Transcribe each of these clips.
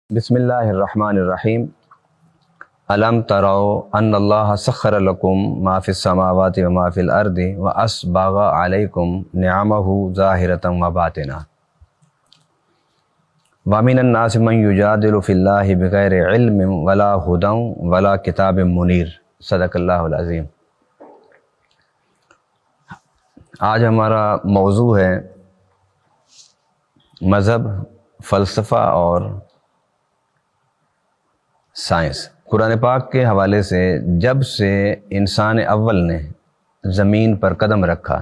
بسم اللہ الرحمن الرحیم الم تروا ان اللہ سخر لکم ما فی السماوات و ما فی الارض واسبغ علیکم نعمہ ظاہرۃ و باطنہ ومن الناس من یجادل فی اللہ بغیر علم ولا ہدی ولا کتاب منیر۔ صدق اللہ العظیم۔ آج ہمارا موضوع ہے مذہب، فلسفہ اور سائنس۔ قرآن پاک کے حوالے سے جب سے انسان اول نے زمین پر قدم رکھا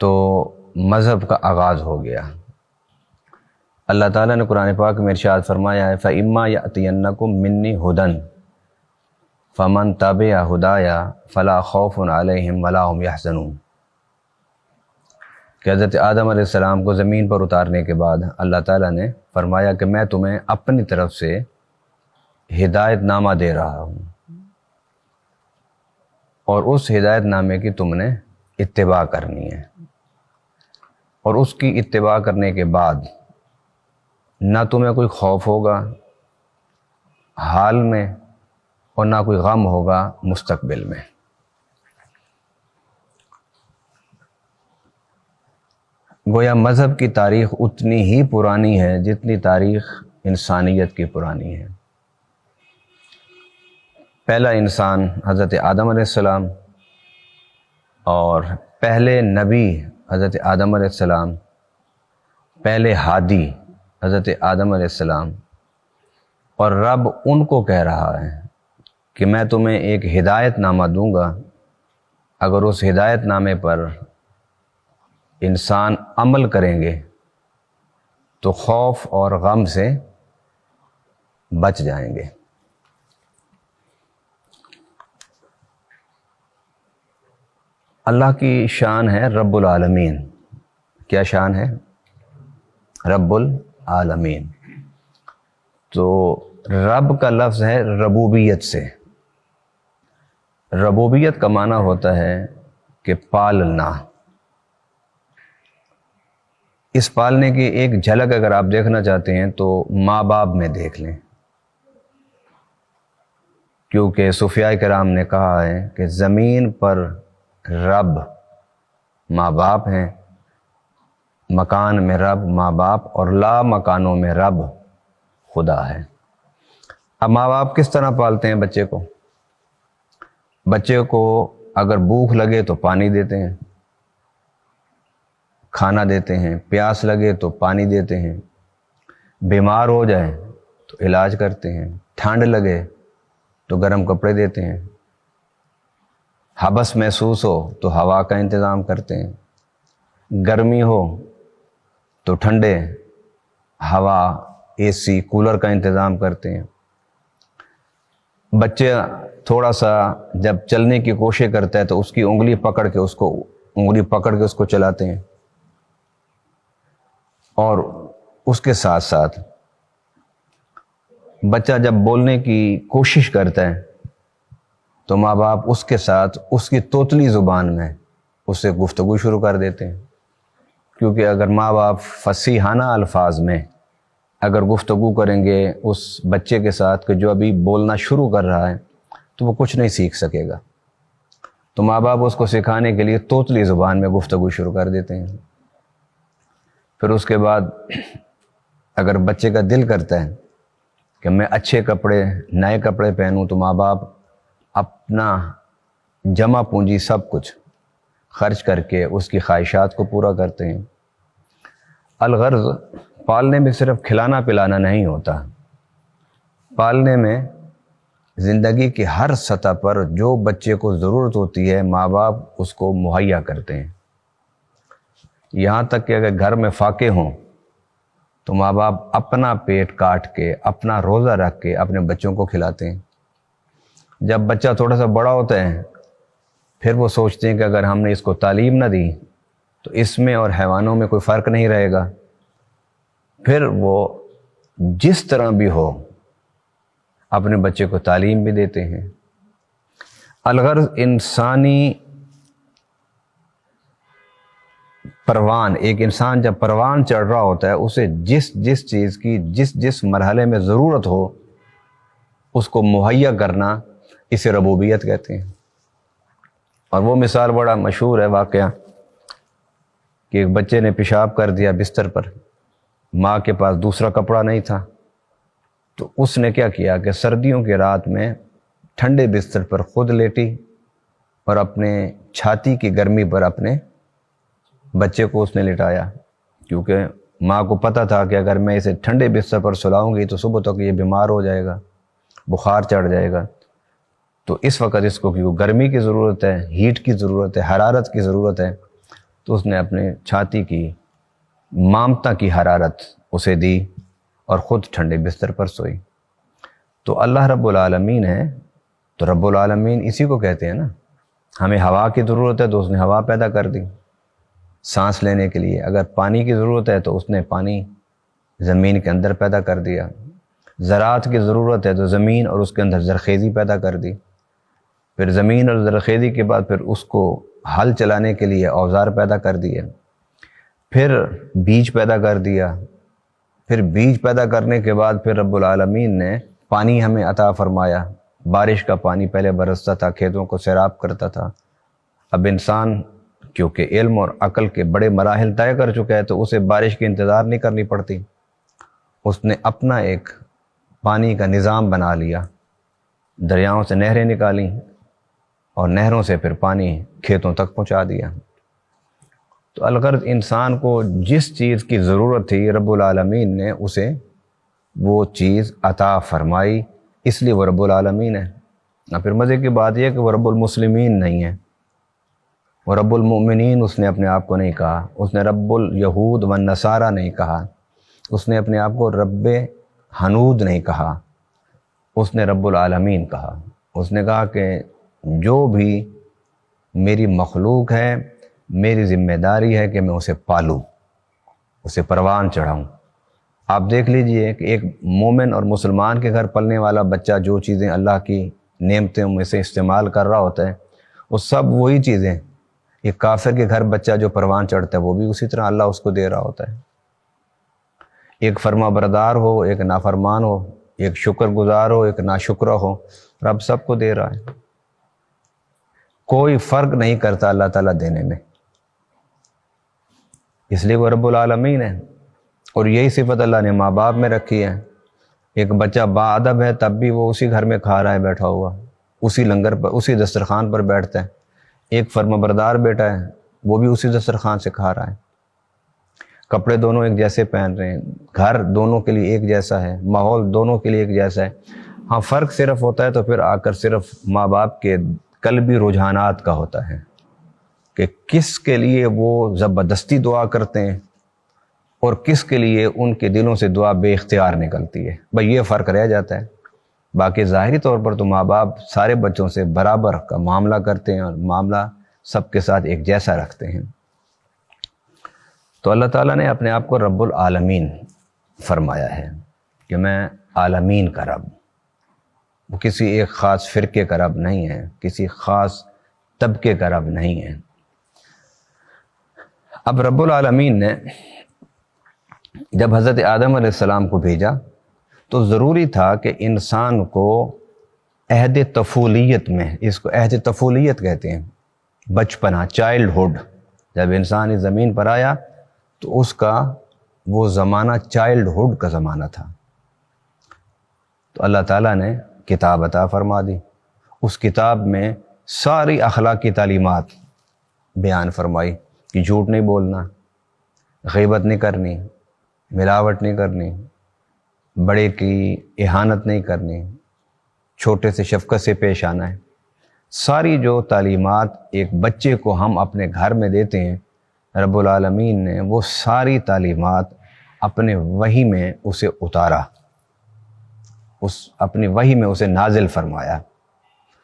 تو مذہب کا آغاز ہو گیا۔ اللہ تعالیٰ نے قرآن پاک میں ارشاد فرمایا ہے فَإِمَّا يَأْتِيَنَّكُم مِّنِّي هُدًى فَمَن تَبِعَ هُدَايَ فَلَا خَوْفٌ عَلَيْهِمْ وَلَا هُمْ يَحْزَنُونَ کہ حضرت آدم علیہ السلام کو زمین پر اتارنے کے بعد اللہ تعالیٰ نے فرمایا کہ میں تمہیں اپنی طرف سے ہدایت نامہ دے رہا ہوں، اور اس ہدایت نامے کی تم نے اتباع کرنی ہے، اور اس کی اتباع کرنے کے بعد نہ تمہیں کوئی خوف ہوگا حال میں اور نہ کوئی غم ہوگا مستقبل میں۔ گویا مذہب کی تاریخ اتنی ہی پرانی ہے جتنی تاریخ انسانیت کی پرانی ہے۔ پہلا انسان حضرت آدم علیہ السلام، اور پہلے نبی حضرت آدم علیہ السلام، پہلے ہادی حضرت آدم علیہ السلام، اور رب ان کو کہہ رہا ہے کہ میں تمہیں ایک ہدایت نامہ دوں گا، اگر اس ہدایت نامے پر انسان عمل کریں گے تو خوف اور غم سے بچ جائیں گے۔ اللہ کی شان ہے رب العالمین۔ کیا شان ہے؟ رب العالمین۔ تو رب کا لفظ ہے ربوبیت سے۔ ربوبیت کا معنی ہوتا ہے کہ پالنا۔ اس پالنے کی ایک جھلک اگر آپ دیکھنا چاہتے ہیں تو ماں باپ میں دیکھ لیں، کیونکہ صوفیاء کرام نے کہا ہے کہ زمین پر رب ماں باپ ہیں، مکان میں رب ماں باپ، اور لا مکانوں میں رب خدا ہے۔ اب ماں باپ کس طرح پالتے ہیں بچے کو؟ بچے کو اگر بھوک لگے تو پانی دیتے ہیں، کھانا دیتے ہیں، پیاس لگے تو پانی دیتے ہیں، بیمار ہو جائے تو علاج کرتے ہیں، ٹھنڈ لگے تو گرم کپڑے دیتے ہیں، حبس محسوس ہو تو ہوا کا انتظام کرتے ہیں، گرمی ہو تو ٹھنڈے ہوا، اے سی، کولر کا انتظام کرتے ہیں۔ بچے تھوڑا سا جب چلنے کی کوشش کرتا ہے تو اس کی انگلی پکڑ کے اس کو چلاتے ہیں، اور اس کے ساتھ ساتھ بچہ جب بولنے کی کوشش کرتا ہے تو ماں باپ اس کے ساتھ اس کی توتلی زبان میں اس سے گفتگو شروع کر دیتے ہیں، کیونکہ اگر ماں باپ فصیحانہ الفاظ میں اگر گفتگو کریں گے اس بچے کے ساتھ کہ جو ابھی بولنا شروع کر رہا ہے تو وہ کچھ نہیں سیکھ سکے گا، تو ماں باپ اس کو سکھانے کے لیے توتلی زبان میں گفتگو شروع کر دیتے ہیں۔ پھر اس کے بعد اگر بچے کا دل کرتا ہے کہ میں اچھے کپڑے، نئے کپڑے پہنوں، تو ماں باپ اپنا جمع پونجی سب کچھ خرچ کر کے اس کی خواہشات کو پورا کرتے ہیں۔ الغرض پالنے میں صرف کھلانا پلانا نہیں ہوتا، پالنے میں زندگی کی ہر سطح پر جو بچے کو ضرورت ہوتی ہے ماں باپ اس کو مہیا کرتے ہیں۔ یہاں تک کہ اگر گھر میں فاقے ہوں تو ماں باپ اپنا پیٹ کاٹ کے، اپنا روزہ رکھ کے اپنے بچوں کو کھلاتے ہیں۔ جب بچہ تھوڑا سا بڑا ہوتا ہے پھر وہ سوچتے ہیں کہ اگر ہم نے اس کو تعلیم نہ دی تو اس میں اور حیوانوں میں کوئی فرق نہیں رہے گا، پھر وہ جس طرح بھی ہو اپنے بچے کو تعلیم بھی دیتے ہیں۔ الغرض انسانی پروان، ایک انسان جب پروان چڑھ رہا ہوتا ہے اسے جس جس چیز کی جس جس مرحلے میں ضرورت ہو اس کو مہیا کرنا، اسے ربوبیت کہتے ہیں۔ اور وہ مثال بڑا مشہور ہے واقعہ کہ ایک بچے نے پیشاب کر دیا بستر پر، ماں کے پاس دوسرا کپڑا نہیں تھا، تو اس نے کیا کیا کہ سردیوں کی رات میں ٹھنڈے بستر پر خود لیٹی اور اپنے چھاتی کی گرمی پر اپنے بچے کو اس نے لٹایا، کیونکہ ماں کو پتہ تھا کہ اگر میں اسے ٹھنڈے بستر پر سلاؤں گی تو صبح تک یہ بیمار ہو جائے گا، بخار چڑھ جائے گا، تو اس وقت اس کو کیوں گرمی کی ضرورت ہے، ہیٹ کی ضرورت ہے، حرارت کی ضرورت ہے، تو اس نے اپنے چھاتی کی مامتا کی حرارت اسے دی اور خود ٹھنڈے بستر پر سوئی۔ تو اللہ رب العالمین ہے، تو رب العالمین اسی کو کہتے ہیں نا۔ ہمیں ہوا کی ضرورت ہے تو اس نے ہوا پیدا کر دی سانس لینے کے لیے، اگر پانی کی ضرورت ہے تو اس نے پانی زمین کے اندر پیدا کر دیا، زراعت کی ضرورت ہے تو زمین اور اس کے اندر زرخیزی پیدا کر دی، پھر زمین اور زرخیزی کے بعد پھر اس کو ہل چلانے کے لیے اوزار پیدا کر دیے، پھر بیج پیدا کر دیا، پھر بیج پیدا کرنے کے بعد پھر رب العالمین نے پانی ہمیں عطا فرمایا، بارش کا پانی پہلے برستا تھا، کھیتوں کو سیراب کرتا تھا۔ اب انسان کیونکہ علم اور عقل کے بڑے مراحل طے کر چکا ہے تو اسے بارش کی انتظار نہیں کرنی پڑتی، اس نے اپنا ایک پانی کا نظام بنا لیا، دریاؤں سے نہریں نکالیں اور نہروں سے پھر پانی کھیتوں تک پہنچا دیا۔ تو الغرض انسان کو جس چیز کی ضرورت تھی رب العالمین نے اسے وہ چیز عطا فرمائی، اس لیے وہ رب العالمین ہے۔ اور پھر مزے کی بات یہ کہ وہ رب المسلمین نہیں ہے، وہ رب المؤمنین اس نے اپنے آپ کو نہیں کہا، اس نے رب الیہود والنصارى نہیں کہا، اس نے اپنے آپ کو رب حنود نہیں کہا، اس نے رب العالمین کہا۔ اس نے کہا کہ جو بھی میری مخلوق ہے میری ذمہ داری ہے کہ میں اسے پالوں، اسے پروان چڑھاؤں۔ آپ دیکھ لیجئے کہ ایک مومن اور مسلمان کے گھر پلنے والا بچہ جو چیزیں اللہ کی نعمتیں میں سے استعمال کر رہا ہوتا ہے وہ سب وہی چیزیں ایک کافر کے گھر بچہ جو پروان چڑھتا ہے وہ بھی اسی طرح اللہ اس کو دے رہا ہوتا ہے۔ ایک فرما بردار ہو، ایک نافرمان ہو، ایک شکر گزار ہو، ایک ناشکرہ ہو، رب سب کو دے رہا ہے، کوئی فرق نہیں کرتا اللہ تعالیٰ دینے میں، اس لیے وہ رب العالمین ہے۔ اور یہی صفت اللہ نے ماں باپ میں رکھی ہے۔ ایک بچہ با ادب ہے تب بھی وہ اسی گھر میں کھا رہا ہے بیٹھا ہوا، اسی لنگر پر اسی دسترخوان پر بیٹھتا ہے۔ ایک فرما بردار بیٹا ہے وہ بھی اسی دسترخوان سے کھا رہا ہے، کپڑے دونوں ایک جیسے پہن رہے ہیں، گھر دونوں کے لیے ایک جیسا ہے، ماحول دونوں کے لیے ایک جیسا ہے۔ ہاں فرق صرف ہوتا ہے تو پھر آ کر صرف ماں باپ کے قلبی رجحانات کا ہوتا ہے کہ کس کے لیے وہ زبردستی دعا کرتے ہیں اور کس کے لیے ان کے دلوں سے دعا بے اختیار نکلتی ہے، بھئی یہ فرق رہ جاتا ہے۔ باقی ظاہری طور پر تو ماں باپ سارے بچوں سے برابر کا معاملہ کرتے ہیں اور معاملہ سب کے ساتھ ایک جیسا رکھتے ہیں۔ تو اللہ تعالیٰ نے اپنے آپ کو رب العالمین فرمایا ہے کہ میں عالمین کا رب، وہ کسی ایک خاص فرقے کا رب نہیں ہے، کسی خاص طبقے کا رب نہیں ہے۔ اب رب العالمین نے جب حضرت آدم علیہ السلام کو بھیجا تو ضروری تھا کہ انسان کو عہد طفولیت میں، اس کو عہد طفولیت کہتے ہیں، بچپنا، چائلڈ ہوڈ، جب انسان اس زمین پر آیا تو اس کا وہ زمانہ چائلڈ ہوڈ کا زمانہ تھا، تو اللہ تعالیٰ نے کتاب عطا فرما دی، اس کتاب میں ساری اخلاقی تعلیمات بیان فرمائی کہ جھوٹ نہیں بولنا، غیبت نہیں کرنی، ملاوٹ نہیں کرنی، بڑے کی اہانت نہیں کرنی، چھوٹے سے شفقت سے پیش آنا ہے۔ ساری جو تعلیمات ایک بچے کو ہم اپنے گھر میں دیتے ہیں، رب العالمین نے وہ ساری تعلیمات اپنے وحی میں اسے اتارا، اپنی وحی میں اسے نازل فرمایا۔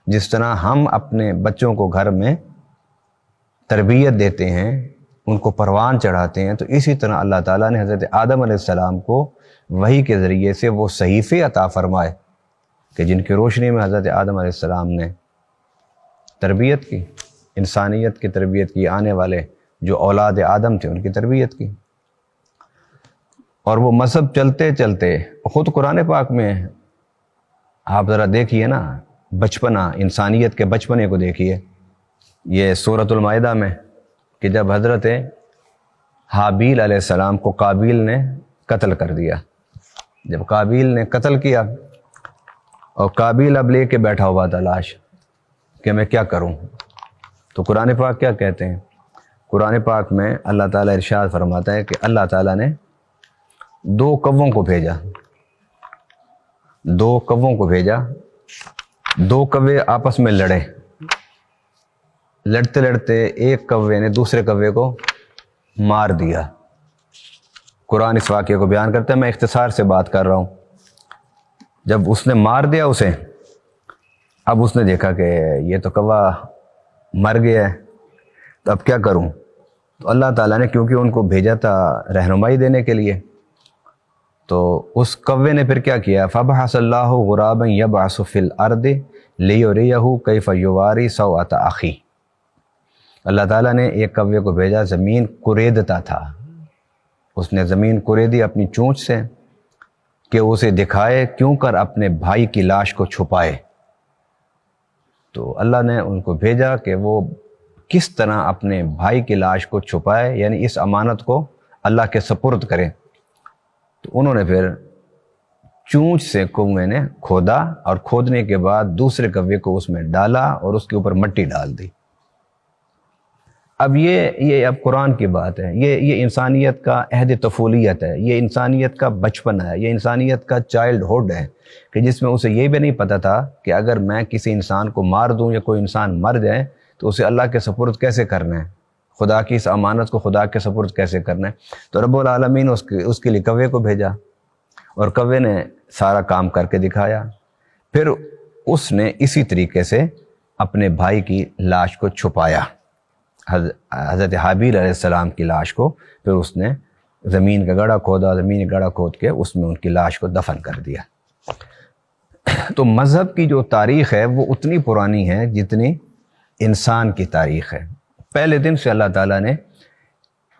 جس طرح ہم اپنے بچوں کو گھر میں تربیت دیتے ہیں، ان کو پروان چڑھاتے ہیں، تو اسی طرح اللہ تعالیٰ نے حضرت آدم علیہ السلام کو وحی کے ذریعے سے وہ صحیفے عطا فرمائے کہ جن کی روشنی میں حضرت آدم علیہ السلام نے تربیت کی، انسانیت کی تربیت کی، آنے والے جو اولاد آدم تھے ان کی تربیت کی. اور وہ مذہب چلتے چلتے خود قرآن پاک میں آپ ذرا دیکھیے نا، بچپنا، انسانیت کے بچپنے کو دیکھیے. یہ سورۃ المائدہ میں کہ جب حضرت حابیل علیہ السلام کو قابیل نے قتل کر دیا، جب قابیل نے قتل کیا اور قابیل اب لے کے بیٹھا ہوا تھا لاش کہ میں کیا کروں، تو قرآن پاک کیا کہتے ہیں؟ قرآن پاک میں اللہ تعالیٰ ارشاد فرماتا ہے کہ اللہ تعالیٰ نے 2 کووں کو بھیجا، 2 کووں کو بھیجا. 2 کوے آپس میں لڑے، لڑتے لڑتے ایک کوے نے دوسرے کوے کو مار دیا. قرآن اس واقعے کو بیان کرتا ہے، میں اختصار سے بات کر رہا ہوں. جب اس نے مار دیا اسے، اب اس نے دیکھا کہ یہ تو کوا مر گیا ہے، تو اب کیا کروں؟ تو اللہ تعالیٰ نے کیونکہ ان کو بھیجا تھا رہنمائی دینے کے لیے، تو اس کوے نے پھر کیا کیا؟ فَبَعَثَ اللَّهُ غُرَابًا يَبْعَثُ فِي الْأَرْضِ لِيُرِيَهُ كَيْفَ يُوَارِي سَوْءَةَ أَخِيهِ. اللہ تعالیٰ نے ایک کوے کو بھیجا، زمین کوریدتا تھا، اس نے زمین کوریدی اپنی چونچ سے کہ اسے دکھائے کیوں کر اپنے بھائی کی لاش کو چھپائے. تو اللہ نے ان کو بھیجا کہ وہ کس طرح اپنے بھائی کی لاش کو چھپائے، یعنی اس امانت کو اللہ کے سپرد کرے. تو انہوں نے پھر چونچ سے کنویں نے کھودا، اور کھودنے کے بعد دوسرے کوے کو اس میں ڈالا اور اس کے اوپر مٹی ڈال دی. اب یہ اب قرآن کی بات ہے، یہ انسانیت کا عہد طفولیت ہے، یہ انسانیت کا بچپن ہے، یہ انسانیت کا چائلڈ ہوڈ ہے، کہ جس میں اسے یہ بھی نہیں پتہ تھا کہ اگر میں کسی انسان کو مار دوں یا کوئی انسان مر جائے تو اسے اللہ کے سپرد کیسے کرنا ہے، خدا کی اس امانت کو خدا کے سپرد کیسے کرنا ہے. تو رب العالمین اس کے لیے کوے کو بھیجا، اور کوے نے سارا کام کر کے دکھایا. پھر اس نے اسی طریقے سے اپنے بھائی کی لاش کو چھپایا، حضرت حابیل علیہ السلام کی لاش کو پھر اس نے زمین کا گڑھا کھودا، زمین کا گڑھا کھود کے اس میں ان کی لاش کو دفن کر دیا. تو مذہب کی جو تاریخ ہے وہ اتنی پرانی ہے جتنی انسان کی تاریخ ہے. پہلے دن سے اللہ تعالیٰ نے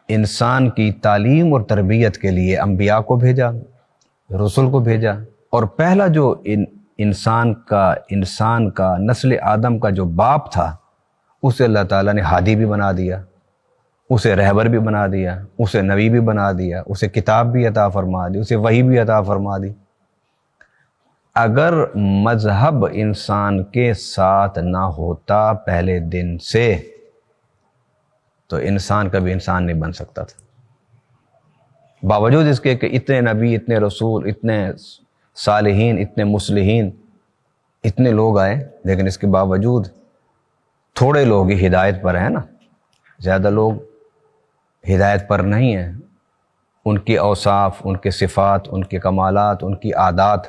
انسان کی تعلیم اور تربیت کے لیے انبیاء کو بھیجا، رسول کو بھیجا، اور پہلا جو انسان کا نسل آدم کا جو باپ تھا اسے اللہ تعالیٰ نے ہادی بھی بنا دیا، اسے رہبر بھی بنا دیا، اسے نبی بھی بنا دیا، اسے کتاب بھی عطا فرما دی، اسے وحی بھی عطا فرما دی. اگر مذہب انسان کے ساتھ نہ ہوتا پہلے دن سے تو انسان کبھی انسان نہیں بن سکتا تھا. باوجود اس کے کہ اتنے نبی، اتنے رسول، اتنے صالحین، اتنے مصلحین، اتنے لوگ آئے، لیکن اس کے باوجود تھوڑے لوگ ہی ہدایت پر ہیں نا، زیادہ لوگ ہدایت پر نہیں ہیں. ان کی اوصاف، ان کے صفات، ان کے کمالات، ان کی عادات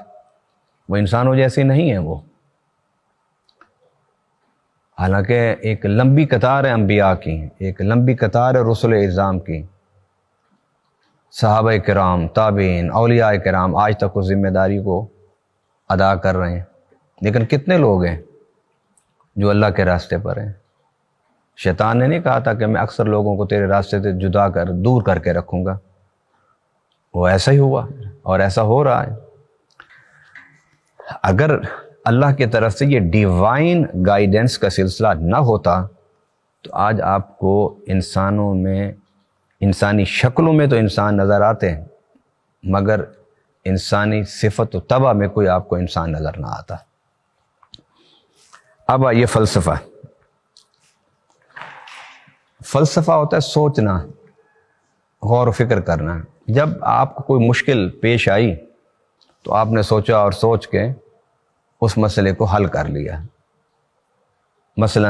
وہ انسانوں جیسی نہیں ہیں. وہ حالانکہ ایک لمبی قطار ہے انبیاء کی، ایک لمبی قطار ہے رسل اعظام کی، صحابہ کرام، تابعین، اولیاء کرام آج تک اس ذمہ داری کو ادا کر رہے ہیں. لیکن کتنے لوگ ہیں جو اللہ کے راستے پر ہیں؟ شیطان نے نہیں کہا تھا کہ میں اکثر لوگوں کو تیرے راستے سے دور کر کے رکھوں گا. وہ ایسا ہی ہوا اور ایسا ہو رہا ہے. اگر اللہ کی طرف سے یہ ڈیوائن گائیڈنس کا سلسلہ نہ ہوتا تو آج آپ کو انسانوں میں، انسانی شکلوں میں تو انسان نظر آتے ہیں، مگر انسانی صفت و طبع میں کوئی آپ کو انسان نظر نہ آتا. اب آئیے فلسفہ ہوتا ہے سوچنا، غور و فکر کرنا. جب آپ کو کوئی مشکل پیش آئی تو آپ نے سوچا اور سوچ کے اس مسئلے کو حل کر لیا. مثلا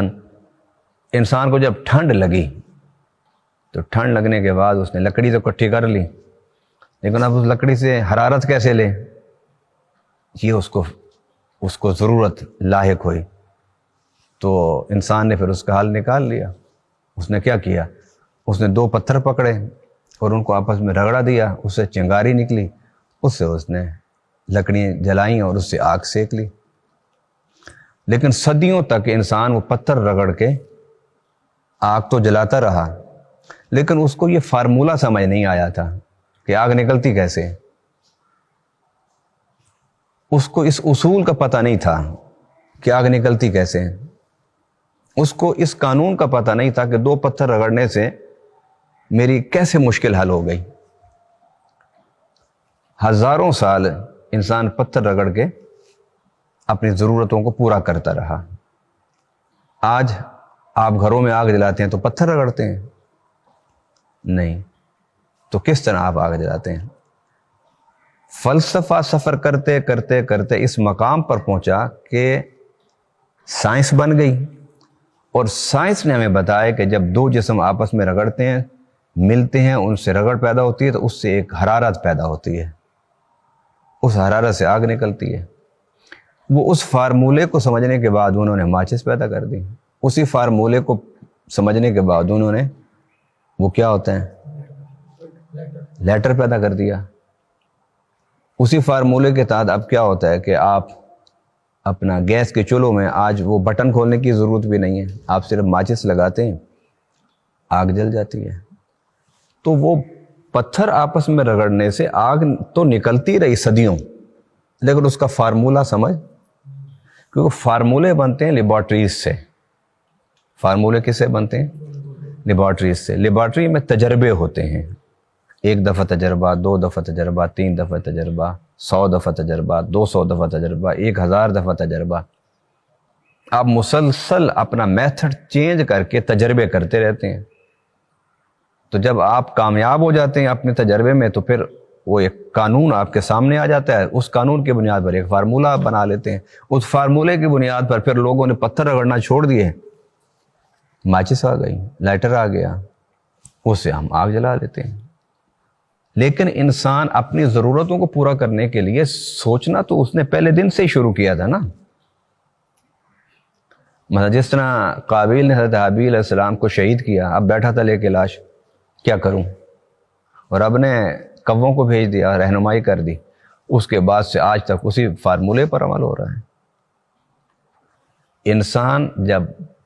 انسان کو جب ٹھنڈ لگی تو ٹھنڈ لگنے کے بعد اس نے لکڑی تو اکٹھی کر لی، لیکن اب اس لکڑی سے حرارت کیسے لے؟ یہ اس کو ضرورت لاحق ہوئی تو انسان نے پھر اس کا حل نکال لیا. اس نے کیا کیا؟ اس نے 2 پتھر پکڑے اور ان کو آپس میں رگڑا دیا، اس سے چنگاری نکلی، اس سے اس نے لکڑیاں جلائیں اور اس سے آگ سیک لی. لیکن صدیوں تک انسان وہ پتھر رگڑ کے آگ تو جلاتا رہا، لیکن اس کو یہ فارمولہ سمجھ نہیں آیا تھا کہ آگ نکلتی کیسے. اس کو اس اصول کا پتہ نہیں تھا کہ آگ نکلتی کیسے. اس کو اس قانون کا پتہ نہیں تھا کہ 2 پتھر رگڑنے سے میری کیسے مشکل حل ہو گئی. ہزاروں سال انسان پتھر رگڑ کے اپنی ضرورتوں کو پورا کرتا رہا. آج آپ گھروں میں آگ جلاتے ہیں تو پتھر رگڑتے ہیں؟ نہیں. تو کس طرح آپ آگ جلاتے ہیں؟ فلسفہ سفر کرتے کرتے کرتے اس مقام پر پہنچا کہ سائنس بن گئی، اور سائنس نے ہمیں بتایا کہ جب 2 جسم آپس میں رگڑتے ہیں، ملتے ہیں، ان سے رگڑ پیدا ہوتی ہے تو اس سے ایک حرارت پیدا ہوتی ہے، اس حرارت سے آگ نکلتی ہے. وہ اس فارمولے کو سمجھنے کے بعد انہوں نے ماچس پیدا کر دی. اسی فارمولے کو سمجھنے کے بعد انہوں نے وہ کیا ہوتا ہے لیٹر پیدا کر دیا. اسی فارمولے کے تحت اب کیا ہوتا ہے کہ آپ اپنا گیس کے چولہوں میں آج وہ بٹن کھولنے کی ضرورت بھی نہیں ہے، آپ صرف ماچس لگاتے ہیں، آگ جل جاتی ہے. تو وہ پتھر آپس میں رگڑنے سے آگ تو نکلتی رہی صدیوں، لیکن اس کا فارمولہ سمجھ، کیونکہ فارمولے بنتے ہیں لیبارٹریز سے. فارمولے کس سے بنتے ہیں؟ لیبارٹریز سے. لیبارٹری میں تجربے ہوتے ہیں، 1 دفعہ تجربہ، 2 دفعہ تجربہ، 3 دفعہ تجربہ، 100 دفعہ تجربہ، 200 دفعہ تجربہ، 1000 دفعہ تجربہ. آپ مسلسل اپنا میتھڈ چینج کر کے تجربے کرتے رہتے ہیں. تو جب آپ کامیاب ہو جاتے ہیں اپنے تجربے میں تو پھر وہ ایک قانون آپ کے سامنے آ جاتا ہے. اس قانون کی بنیاد پر ایک فارمولہ آپ بنا لیتے ہیں. اس فارمولے کی بنیاد پر پھر لوگوں نے پتھر رگڑنا چھوڑ دیے، ماچس آ گئی، لائٹر آ گیا، اس سے ہم آگ جلا لیتے ہیں. لیکن انسان اپنی ضرورتوں کو پورا کرنے کے لیے سوچنا تو اس نے پہلے دن سے ہی شروع کیا تھا نا. مثلا جس طرح قابیل نے حضرت حابیل علیہ السلام کو شہید کیا، اب بیٹھا تھا لے کے لاش، کیا کروں، اور اب نے کووں کو بھیج دیا، رہنمائی کر دی. اس کے بعد سے آج تک اسی فارمولے پر عمل ہو رہا ہے. انسان جب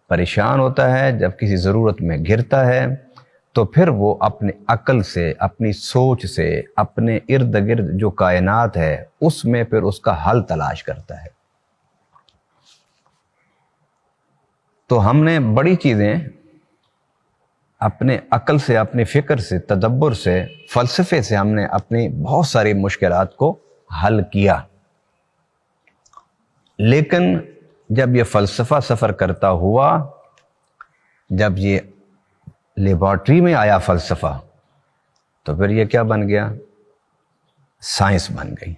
پریشان ہوتا ہے، جب کسی ضرورت میں گھرتا ہے، تو پھر وہ اپنے عقل سے، اپنی سوچ سے، اپنے ارد گرد جو کائنات ہے اس میں پھر اس کا حل تلاش کرتا ہے. تو ہم نے بڑی چیزیں اپنے عقل سے، اپنی فکر سے، تدبر سے، فلسفے سے ہم نے اپنی بہت ساری مشکلات کو حل کیا. لیکن جب یہ فلسفہ سفر کرتا ہوا، جب یہ لیبارٹری میں آیا فلسفہ، تو پھر یہ کیا بن گیا؟ سائنس بن گئی.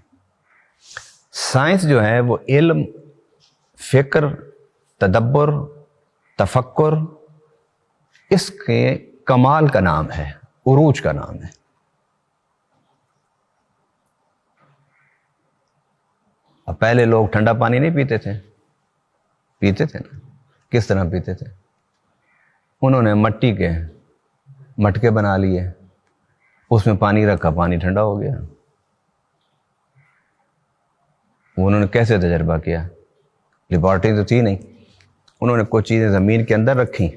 سائنس جو ہے وہ علم، فکر، تدبر، تفکر، اس کے کمال کا نام ہے، عروج کا نام ہے. اب پہلے لوگ ٹھنڈا پانی نہیں پیتے تھے، پیتے تھے نا. کس طرح پیتے تھے؟ انہوں نے مٹی کے مٹکے بنا لیے، اس میں پانی رکھا، پانی ٹھنڈا ہو گیا. انہوں نے کیسے تجربہ کیا؟ لیبارٹری تو تھی نہیں. انہوں نے کچھ چیزیں زمین کے اندر رکھیں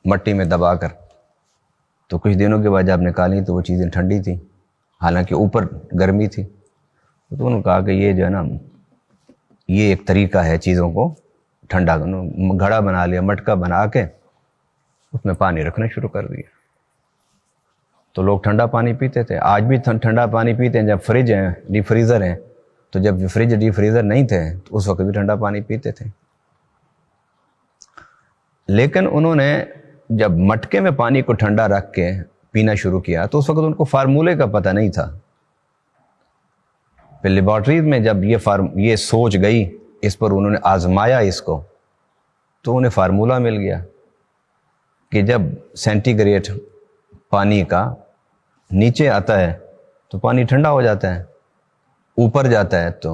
مٹی میں دبا کر، تو کچھ دنوں کے بعد جب نکالی تو وہ چیزیں ٹھنڈی تھیں، حالانکہ اوپر گرمی تھی. تو انہوں نے کہا کہ یہ جو ہے نا، یہ ایک طریقہ ہے چیزوں کو ٹھنڈا کرنا. گھڑا بنا لیا، مٹکا بنا کے اس میں پانی رکھنا شروع کر دیا. تو لوگ ٹھنڈا پانی پیتے تھے. آج بھی ٹھنڈا پانی پیتے ہیں. جب فریج ہیں، ڈیپ فریزر ہیں، تو جب فریج ڈیپ فریزر نہیں تھے تو اس وقت بھی ٹھنڈا پانی پیتے تھے. لیکن انہوں نے جب مٹکے میں پانی کو ٹھنڈا رکھ کے پینا شروع کیا تو اس وقت ان کو فارمولے کا پتہ نہیں تھا. پھر لیبارٹریز میں جب یہ سوچ گئی، اس پر انہوں نے آزمایا اس کو، تو انہیں فارمولہ مل گیا کہ جب سینٹی گریڈ پانی کا نیچے آتا ہے تو پانی ٹھنڈا ہو جاتا ہے، اوپر جاتا ہے تو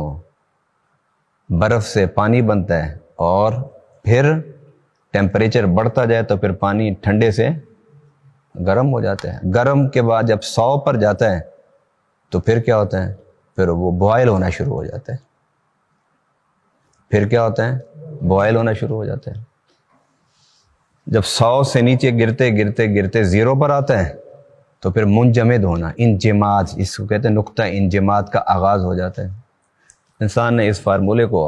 برف سے پانی بنتا ہے، اور پھر ٹیمپریچر بڑھتا جائے تو پھر پانی ٹھنڈے سے گرم ہو جاتا ہے. گرم کے بعد جب 100 پر جاتا ہے تو پھر کیا ہوتا ہے؟ پھر وہ بوائل ہونا شروع ہو جاتا ہے. پھر کیا ہوتا ہے؟ بوائل ہونا شروع ہو جاتا ہے. جب 100 سے نیچے گرتے گرتے گرتے 0 پر آتا ہے تو پھر منجمد ہونا، انجماد، اس کو کہتے ہیں نقطہ انجماد کا آغاز ہو جاتا ہے۔ انسان نے اس فارمولے کو،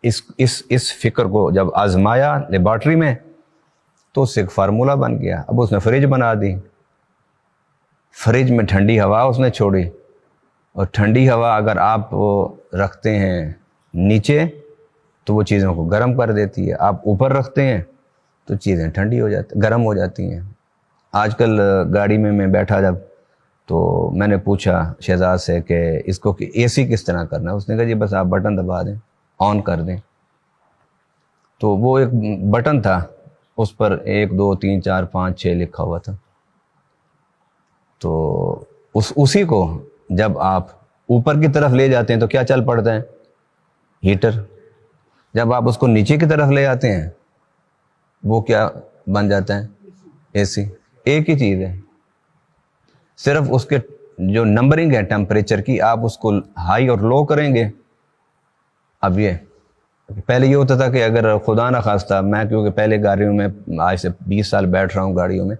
اس فکر کو جب آزمایا لیبارٹری میں تو اس سے ایک فارمولہ بن گیا۔ اب اس نے فریج بنا دی، فریج میں ٹھنڈی ہوا اس نے چھوڑی، اور ٹھنڈی ہوا اگر آپ وہ رکھتے ہیں نیچے تو وہ چیزوں کو گرم کر دیتی ہے، آپ اوپر رکھتے ہیں تو چیزیں ٹھنڈی ہو جاتی، گرم ہو جاتی ہیں۔ آج کل گاڑی میں بیٹھا جب تو میں نے پوچھا شہزاد سے کہ اس کو اے سی کس طرح کرنا ہے، اس نے کہا جی بس آپ بٹن دبا دیں، آن کر دیں۔ تو وہ ایک بٹن تھا، اس پر 1 2 3 4 5 6 لکھا ہوا تھا، تو اسی کو جب آپ اوپر کی طرف لے جاتے ہیں تو کیا چل پڑتا ہے؟ ہیٹر۔ جب آپ اس کو نیچے کی طرف لے آتے ہیں وہ کیا بن جاتا ہے؟ اے سی۔ ایک ہی چیز ہے، صرف اس کے جو نمبرنگ ہے ٹیمپریچر کی، آپ اس کو ہائی اور لو کریں گے۔ اب یہ پہلے یہ ہوتا تھا کہ اگر خدا نہ خواستہ، میں کیونکہ پہلے گاڑیوں میں آج سے 20 سال بیٹھ رہا ہوں گاڑیوں میں،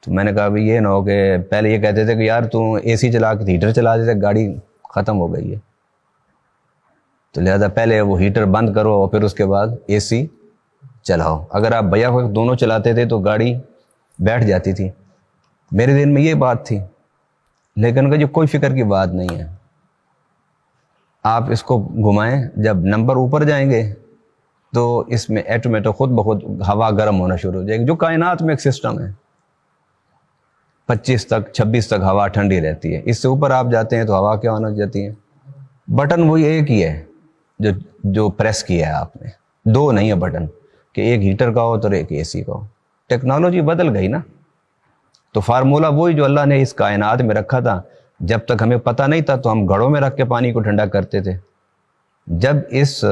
تو میں نے کہا ابھی یہ نہ ہو کہ پہلے یہ کہتے تھے کہ یار تو اے سی چلا کے ہیٹر چلا دیتے، گاڑی ختم ہو گئی ہے، تو لہذا پہلے وہ ہیٹر بند کرو اور پھر اس کے بعد اے سی چلاؤ۔ اگر آپ بیک وقت دونوں چلاتے تھے تو گاڑی بیٹھ جاتی تھی۔ میرے دن میں یہ بات تھی، لیکن کہ جو کوئی فکر کی بات نہیں ہے، آپ اس کو گھمائیں، جب نمبر اوپر جائیں گے تو اس میں ایٹومیٹک خود بخود ہوا گرم ہونا شروع ہو جائے گی۔ جو کائنات میں ایک سسٹم ہے، 25 تک 26 تک ہوا ٹھنڈی رہتی ہے، اس سے اوپر آپ جاتے ہیں تو ہوا کیا ہونا جاتی ہے؟ بٹن وہی ایک ہی ہے جو پریس کیا ہے آپ نے، 2 نہیں ہے بٹن کہ ایک ہیٹر کا ہو تو ایک اے سی کا ہو۔ ٹیکنالوجی بدل گئی نا، تو فارمولہ وہی جو اللہ نے اس کائنات میں رکھا تھا، جب تک ہمیں پتہ نہیں تھا تو ہم گھڑوں میں رکھ کے پانی کو ٹھنڈا کرتے تھے۔ جب اس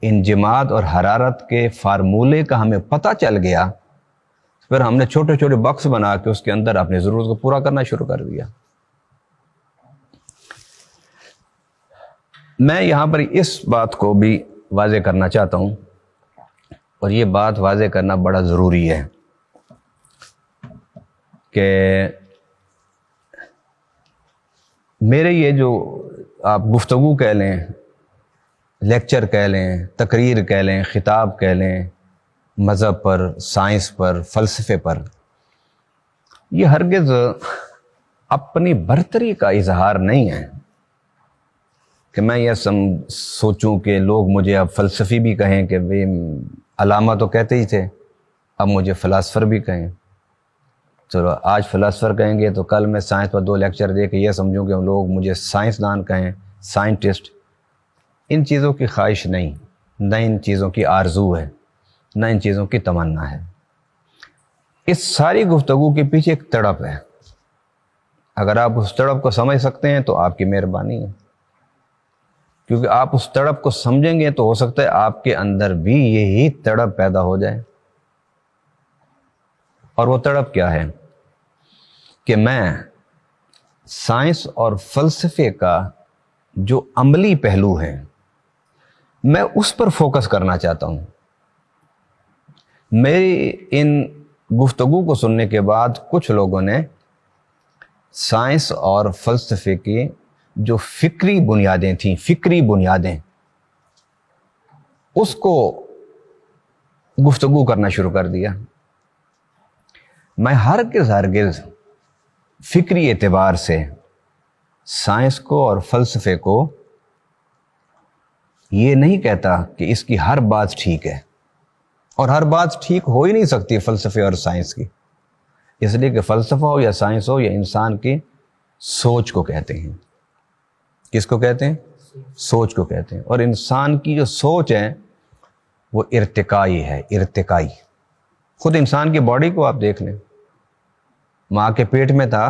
انجماد اور حرارت کے فارمولے کا ہمیں پتہ چل گیا، پھر ہم نے چھوٹے چھوٹے باکس بنا کے اس کے اندر اپنی ضرورت کو پورا کرنا شروع کر دیا۔ میں یہاں پر اس بات کو بھی واضح کرنا چاہتا ہوں، اور یہ بات واضح کرنا بڑا ضروری ہے کہ میرے یہ جو آپ گفتگو کہہ لیں، لیکچر کہہ لیں، تقریر کہہ لیں، خطاب کہہ لیں، مذہب پر، سائنس پر، فلسفے پر، یہ ہرگز اپنی برتری کا اظہار نہیں ہے کہ میں یہ سوچوں کہ لوگ مجھے اب فلسفی بھی کہیں کہ وہ علامہ تو کہتے ہی تھے، اب مجھے فلاسفر بھی کہیں۔ چلو آج فلاسفر کہیں گے تو کل میں سائنس پر 2 لیکچر دے کے یہ سمجھوں کہ لوگ مجھے سائنسدان کہیں، سائنٹسٹ۔ ان چیزوں کی خواہش نہیں، نہ ان چیزوں کی آرزو ہے، نہ ان چیزوں کی تمنا ہے۔ اس ساری گفتگو کے پیچھے ایک تڑپ ہے، اگر آپ اس تڑپ کو سمجھ سکتے ہیں تو آپ کی مہربانی ہے، کیونکہ آپ اس تڑپ کو سمجھیں گے تو ہو سکتا ہے آپ کے اندر بھی یہی تڑپ پیدا ہو جائے۔ اور وہ تڑپ کیا ہے کہ میں سائنس اور فلسفے کا جو عملی پہلو ہے میں اس پر فوکس کرنا چاہتا ہوں۔ میری ان گفتگو کو سننے کے بعد کچھ لوگوں نے سائنس اور فلسفے کی جو فکری بنیادیں تھیں، فکری بنیادیں، اس کو گفتگو کرنا شروع کر دیا۔ میں ہرگز فکری اعتبار سے سائنس کو اور فلسفے کو یہ نہیں کہتا کہ اس کی ہر بات ٹھیک ہے، اور ہر بات ٹھیک ہو ہی نہیں سکتی فلسفے اور سائنس کی، اس لیے کہ فلسفہ ہو یا سائنس ہو، یا انسان کی سوچ کو کہتے ہیں۔ کس کو کہتے ہیں؟ سوچ کو کہتے ہیں۔ اور انسان کی جو سوچ ہے وہ ارتقائی ہے، ارتقائی۔ خود انسان کی باڈی کو آپ دیکھ لیں، ماں کے پیٹ میں تھا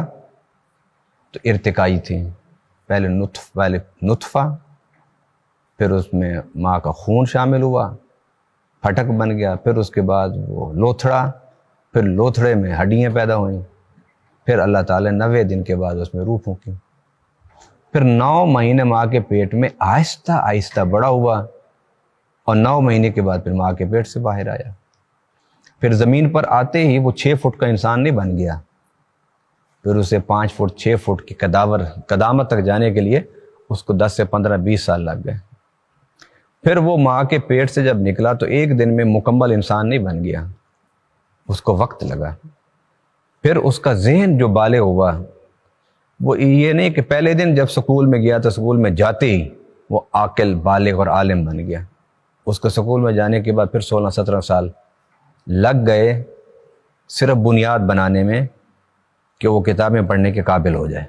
تو ارتقائی تھی، پہلے نطفہ، پھر اس میں ماں کا خون شامل ہوا، پھٹک بن گیا، پھر اس کے بعد وہ لوتھڑا، پھر لوتھڑے میں ہڈیاں پیدا ہوئیں، پھر اللہ تعالیٰ 90 دن کے بعد اس میں روح پھونکی، پھر 9 مہینے ماں کے پیٹ میں آہستہ آہستہ بڑا ہوا، اور 9 مہینے کے بعد پھر ماں کے پیٹ سے باہر آیا، پھر زمین پر آتے ہی وہ 6 فٹ کا انسان نہیں بن گیا، پھر اسے 5 فٹ 6 فٹ کی قدامت تک جانے کے لیے اس کو 10 سے 15 20 سال لگ گئے۔ پھر وہ ماں کے پیٹ سے جب نکلا تو ایک دن میں مکمل انسان نہیں بن گیا، اس کو وقت لگا۔ پھر اس کا ذہن جو بالغ ہوا، وہ یہ نہیں کہ پہلے دن جب سکول میں گیا تو سکول میں جاتے ہی وہ عاقل بالغ اور عالم بن گیا، اس کو سکول میں جانے کے بعد پھر 16-17 سال لگ گئے صرف بنیاد بنانے میں کہ وہ کتابیں پڑھنے کے قابل ہو جائے۔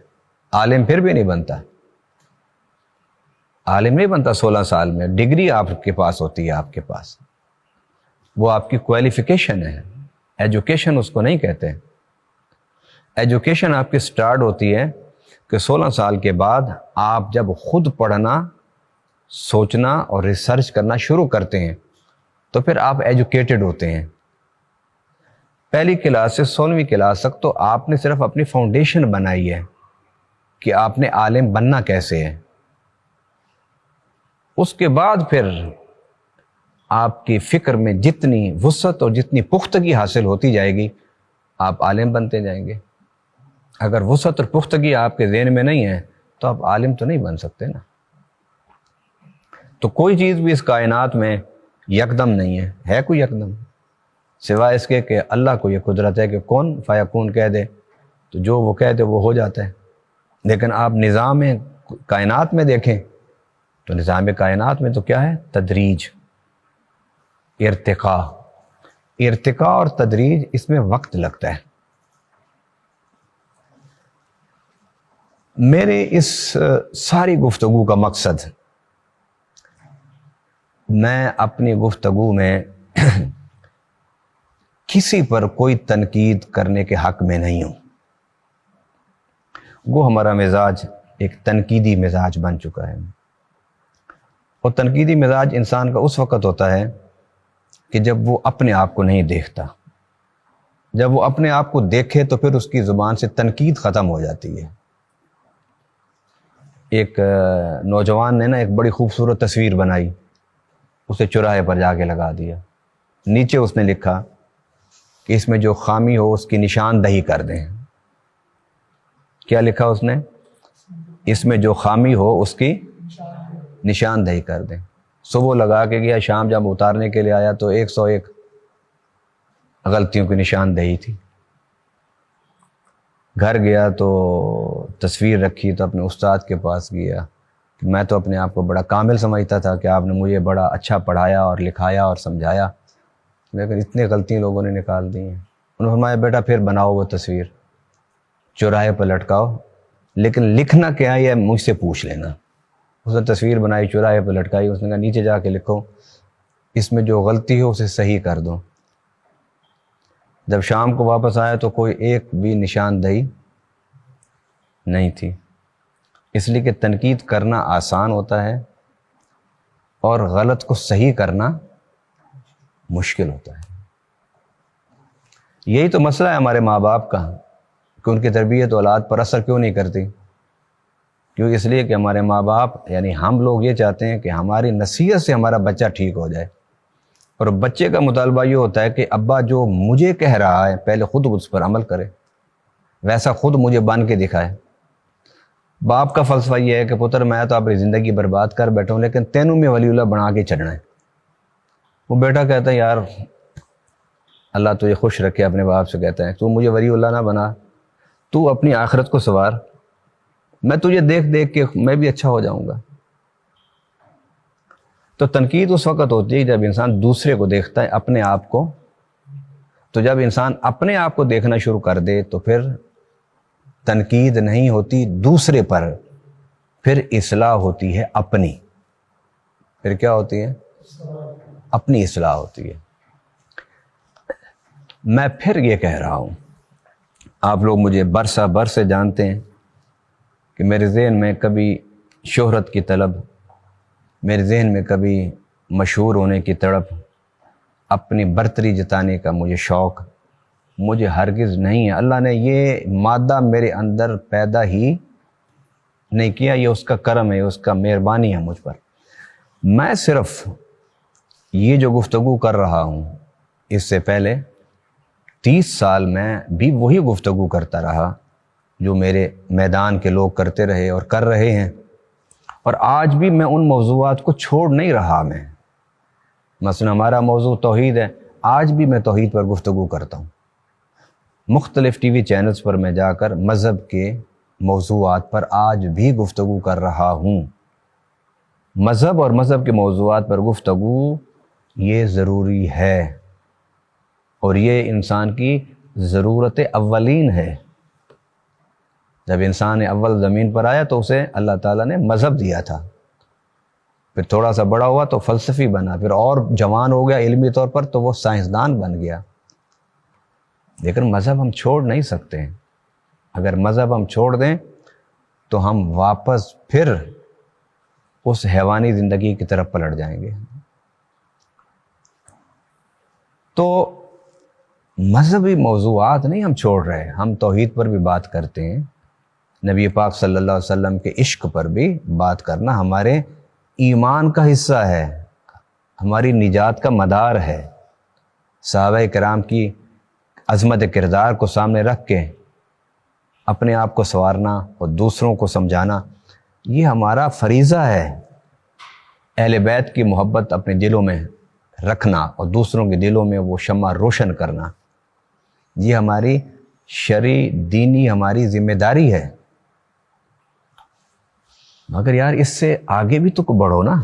عالم پھر بھی نہیں بنتا، عالم نہیں بنتا 16 سال میں۔ ڈگری آپ کے پاس ہوتی ہے، آپ کے پاس وہ آپ کی کوالیفیکیشن ہے، ایجوکیشن اس کو نہیں کہتے۔ ایجوکیشن آپ کی سٹارٹ ہوتی ہے کہ 16 سال کے بعد آپ جب خود پڑھنا، سوچنا اور ریسرچ کرنا شروع کرتے ہیں تو پھر آپ ایجوکیٹڈ ہوتے ہیں۔ پہلی کلاس سے 16ویں کلاس تک تو آپ نے صرف اپنی فاؤنڈیشن بنائی ہے کہ آپ نے عالم بننا کیسے ہے۔ اس کے بعد پھر آپ کی فکر میں جتنی وسعت اور جتنی پختگی حاصل ہوتی جائے گی، آپ عالم بنتے جائیں گے۔ اگر وسعت اور پختگی آپ کے ذہن میں نہیں ہے تو آپ عالم تو نہیں بن سکتے نا۔ تو کوئی چیز بھی اس کائنات میں یکدم نہیں ہے کوئی یکدم، سوائے اس کے کہ اللہ کو یہ قدرت ہے کہ کون فیکون کہہ دے تو جو وہ کہہ دے وہ ہو جاتا ہے۔ لیکن آپ نظام کائنات میں دیکھیں تو نظام کائنات میں تو کیا ہے؟ تدریج، ارتقاء اور تدریج، اس میں وقت لگتا ہے۔ میرے اس ساری گفتگو کا مقصد، میں اپنی گفتگو میں کسی پر کوئی تنقید کرنے کے حق میں نہیں ہوں۔ وہ ہمارا مزاج ایک تنقیدی مزاج بن چکا ہے، اور تنقیدی مزاج انسان کا اس وقت ہوتا ہے کہ جب وہ اپنے آپ کو نہیں دیکھتا۔ جب وہ اپنے آپ کو دیکھے تو پھر اس کی زبان سے تنقید ختم ہو جاتی ہے۔ ایک نوجوان نے ایک بڑی خوبصورت تصویر بنائی، اسے چوراہے پر جا کے لگا دیا۔ نیچے اس نے لکھا کہ اس میں جو خامی ہو اس کی نشاندہی کر دیں۔ کیا لکھا اس نے؟ اس میں جو خامی ہو اس کی نشاندہی کر دیں۔ صبح لگا کے گیا، شام جب اتارنے کے لیے آیا تو 101 غلطیوں کی نشاندہی تھی۔ گھر گیا تو تصویر رکھی تو اپنے استاد کے پاس گیا کہ میں تو اپنے آپ کو بڑا کامل سمجھتا تھا کہ آپ نے مجھے بڑا اچھا پڑھایا اور لکھایا اور سمجھایا، لیکن اتنی غلطیاں لوگوں نے نکال دی ہیں۔ انہوں نے فرمایا بیٹا پھر بناؤ وہ تصویر، چوراہے پر لٹکاؤ، لیکن لکھنا کیا ہے مجھ سے پوچھ لینا۔ اس نے تصویر بنائی، چوراہے پر لٹکائی، اس نے کہا نیچے جا کے لکھو اس میں جو غلطی ہو اسے صحیح کر دو۔ جب شام کو واپس آیا تو کوئی ایک بھی نشاندہی نہیں تھی، اس لیے کہ تنقید کرنا آسان ہوتا ہے اور غلط کو صحیح کرنا مشکل ہوتا ہے۔ یہی تو مسئلہ ہے ہمارے ماں باپ کا کہ ان کی تربیت اولاد پر اثر کیوں نہیں کرتی، کیوں؟ اس لیے کہ ہمارے ماں باپ یعنی ہم لوگ یہ چاہتے ہیں کہ ہماری نصیحت سے ہمارا بچہ ٹھیک ہو جائے، اور بچے کا مطالبہ یہ ہوتا ہے کہ ابا جو مجھے کہہ رہا ہے پہلے خود اس پر عمل کرے، ویسا خود مجھے بن کے دکھائے۔ باپ کا فلسفہ یہ ہے کہ پتر میں تو اپنی زندگی برباد کر بیٹھا ہوں لیکن تینوں میں ولی اللہ بنا کے چڑھنا ہے۔ وہ بیٹا کہتا ہے یار اللہ تجھے خوش رکھے، اپنے باپ سے کہتا ہے تو مجھے ولی اللہ نہ بنا، تو اپنی آخرت کو سنوار، میں تجھے دیکھ دیکھ کے میں بھی اچھا ہو جاؤں گا۔ تو تنقید اس وقت ہوتی ہے جب انسان دوسرے کو دیکھتا ہے، اپنے آپ کو۔ تو جب انسان اپنے آپ کو دیکھنا شروع کر دے تو پھر تنقید نہیں ہوتی دوسرے پر، پھر اصلاح ہوتی ہے اپنی۔ پھر کیا ہوتی ہے؟ اپنی اصلاح ہوتی ہے۔ میں پھر یہ کہہ رہا ہوں، آپ لوگ مجھے برسہ برسے جانتے ہیں کہ میرے ذہن میں کبھی شہرت کی طلب، میرے ذہن میں کبھی مشہور ہونے کی تڑپ، اپنی برتری جتانے کا مجھے شوق مجھے ہرگز نہیں ہے۔ اللہ نے یہ مادہ میرے اندر پیدا ہی نہیں کیا، یہ اس کا کرم ہے، اس کا مہربانی ہے مجھ پر۔ میں صرف یہ جو گفتگو کر رہا ہوں اس سے پہلے 30 سال میں بھی وہی گفتگو کرتا رہا جو میرے میدان کے لوگ کرتے رہے اور کر رہے ہیں، اور آج بھی میں ان موضوعات کو چھوڑ نہیں رہا۔ میں مثلا ہمارا موضوع توحید ہے، آج بھی میں توحید پر گفتگو کرتا ہوں۔ مختلف ٹی وی چینلز پر میں جا کر مذہب کے موضوعات پر آج بھی گفتگو کر رہا ہوں۔ مذہب اور مذہب کے موضوعات پر گفتگو یہ ضروری ہے، اور یہ انسان کی ضرورت اولین ہے۔ جب انسان اول زمین پر آیا تو اسے اللہ تعالیٰ نے مذہب دیا تھا، پھر تھوڑا سا بڑا ہوا تو فلسفی بنا، پھر اور جوان ہو گیا علمی طور پر تو وہ سائنسدان بن گیا۔ لیکن مذہب ہم چھوڑ نہیں سکتے ہیں۔ اگر مذہب ہم چھوڑ دیں تو ہم واپس پھر اس حیوانی زندگی کی طرف پلٹ جائیں گے۔ تو مذہبی موضوعات نہیں ہم چھوڑ رہے، ہم توحید پر بھی بات کرتے ہیں، نبی پاک صلی اللہ علیہ وسلم کے عشق پر بھی بات کرنا ہمارے ایمان کا حصہ ہے، ہماری نجات کا مدار ہے۔ صحابہ کرام کی عظمت کردار کو سامنے رکھ کے اپنے آپ کو سنوارنا اور دوسروں کو سمجھانا یہ ہمارا فریضہ ہے۔ اہل بیت کی محبت اپنے دلوں میں رکھنا اور دوسروں کے دلوں میں وہ شمع روشن کرنا، یہ ہماری شرعی دینی ہماری ذمہ داری ہے۔ مگر یار اس سے آگے بھی تو بڑھو نا۔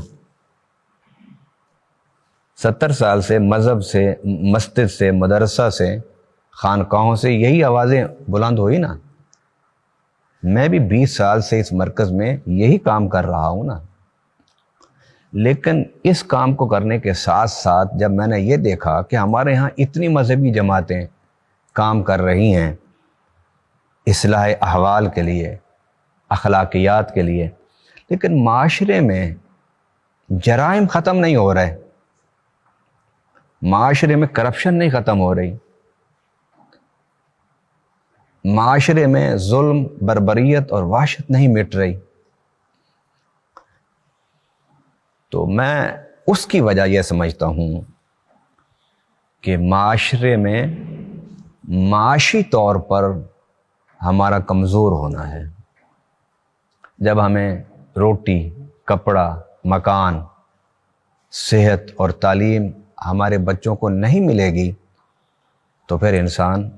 70 سال سے مذہب سے، مسجد سے، مدرسہ سے، خانقاہوں سے یہی آوازیں بلند ہوئی نا۔ میں بھی 20 سال سے اس مرکز میں یہی کام کر رہا ہوں نا۔ لیکن اس کام کو کرنے کے ساتھ ساتھ جب میں نے یہ دیکھا کہ ہمارے ہاں اتنی مذہبی جماعتیں کام کر رہی ہیں اصلاح احوال کے لیے، اخلاقیات کے لیے، لیکن معاشرے میں جرائم ختم نہیں ہو رہے، معاشرے میں کرپشن نہیں ختم ہو رہی، معاشرے میں ظلم، بربریت اور وحشت نہیں مٹ رہی، تو میں اس کی وجہ یہ سمجھتا ہوں کہ معاشرے میں معاشی طور پر ہمارا کمزور ہونا ہے۔ جب ہمیں روٹی، کپڑا، مکان، صحت اور تعلیم ہمارے بچوں کو نہیں ملے گی تو پھر انسان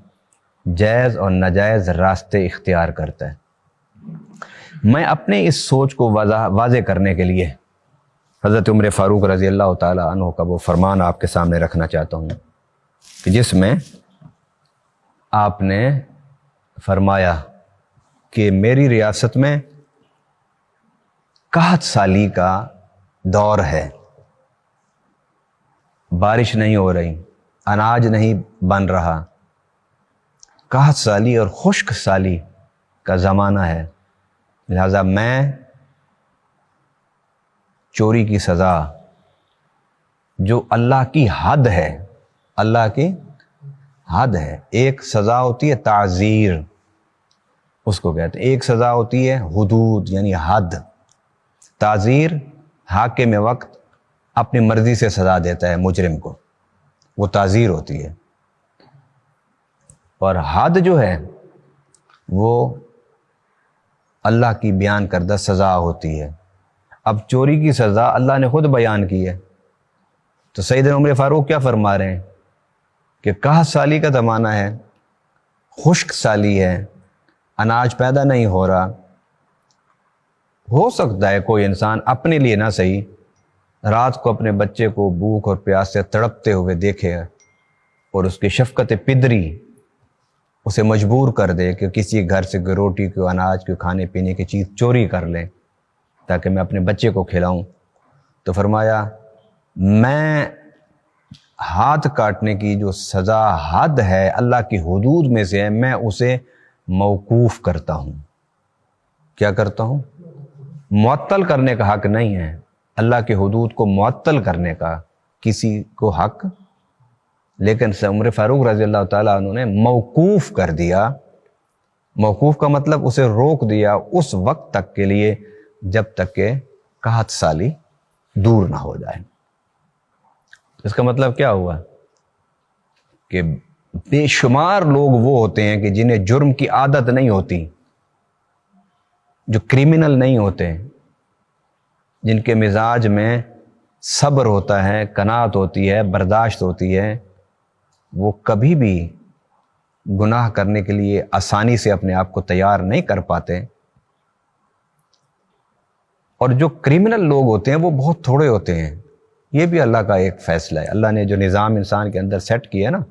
جائز اور ناجائز راستے اختیار کرتا ہے۔ میں اپنے اس سوچ کو واضح کرنے کے لیے حضرت عمر فاروق رضی اللہ تعالیٰ عنہ کا وہ فرمان آپ کے سامنے رکھنا چاہتا ہوں کہ جس میں آپ نے فرمایا کہ میری ریاست میں 61 سالی کا دور ہے، بارش نہیں ہو رہی، اناج نہیں بن رہا، 61 سالی اور خشک سالی کا زمانہ ہے، لہذا میں چوری کی سزا جو اللہ کی حد ہے، اللہ کی حد ہے، ایک سزا ہوتی ہے تعزیر، اس کو کہتے ہیں، ایک سزا ہوتی ہے حدود یعنی حد۔ تعزیر حاکم وقت اپنی مرضی سے سزا دیتا ہے مجرم کو، وہ تعزیر ہوتی ہے، اور حد جو ہے وہ اللہ کی بیان کردہ سزا ہوتی ہے۔ اب چوری کی سزا اللہ نے خود بیان کی ہے، تو سیدنا عمر فاروق کیا فرما رہے ہیں کہ 61 سالی کا زمانہ ہے، خشک سالی ہے، اناج پیدا نہیں ہو رہا۔ ہو سکتا ہے کوئی انسان اپنے لیے نہ صحیح رات کو اپنے بچے کو بھوک اور پیاس سے تڑپتے ہوئے دیکھے اور اس کی شفقت پدری اسے مجبور کر دے کہ کسی گھر سے روٹی کو، اناج کو، کھانے پینے کی چیز چوری کر لیں تاکہ میں اپنے بچے کو کھلاؤں، تو فرمایا میں ہاتھ کاٹنے کی جو سزا حد ہے اللہ کی حدود میں سے ہے، میں اسے موقوف کرتا ہوں۔ کیا کرتا ہوں؟ معطل کرنے کا حق نہیں ہے، اللہ کی حدود کو معطل کرنے کا کسی کو حق، لیکن عمر فاروق رضی اللہ تعالیٰ عنہ نے موقوف کر دیا۔ موقوف کا مطلب اسے روک دیا اس وقت تک کے لیے جب تک کہ 61 سالی دور نہ ہو جائے۔ اس کا مطلب کیا ہوا کہ بے شمار لوگ وہ ہوتے ہیں کہ جنہیں جرم کی عادت نہیں ہوتی، جو کرمنل نہیں ہوتے، جن کے مزاج میں صبر ہوتا ہے، قناعت ہوتی ہے، برداشت ہوتی ہے، وہ کبھی بھی گناہ کرنے کے لیے آسانی سے اپنے آپ کو تیار نہیں کر پاتے. اور جو کرمنل لوگ ہوتے ہیں وہ بہت تھوڑے ہوتے ہیں. یہ بھی اللہ کا ایک فیصلہ ہے. اللہ نے جو نظام انسان کے اندر سیٹ کیا ہے نا،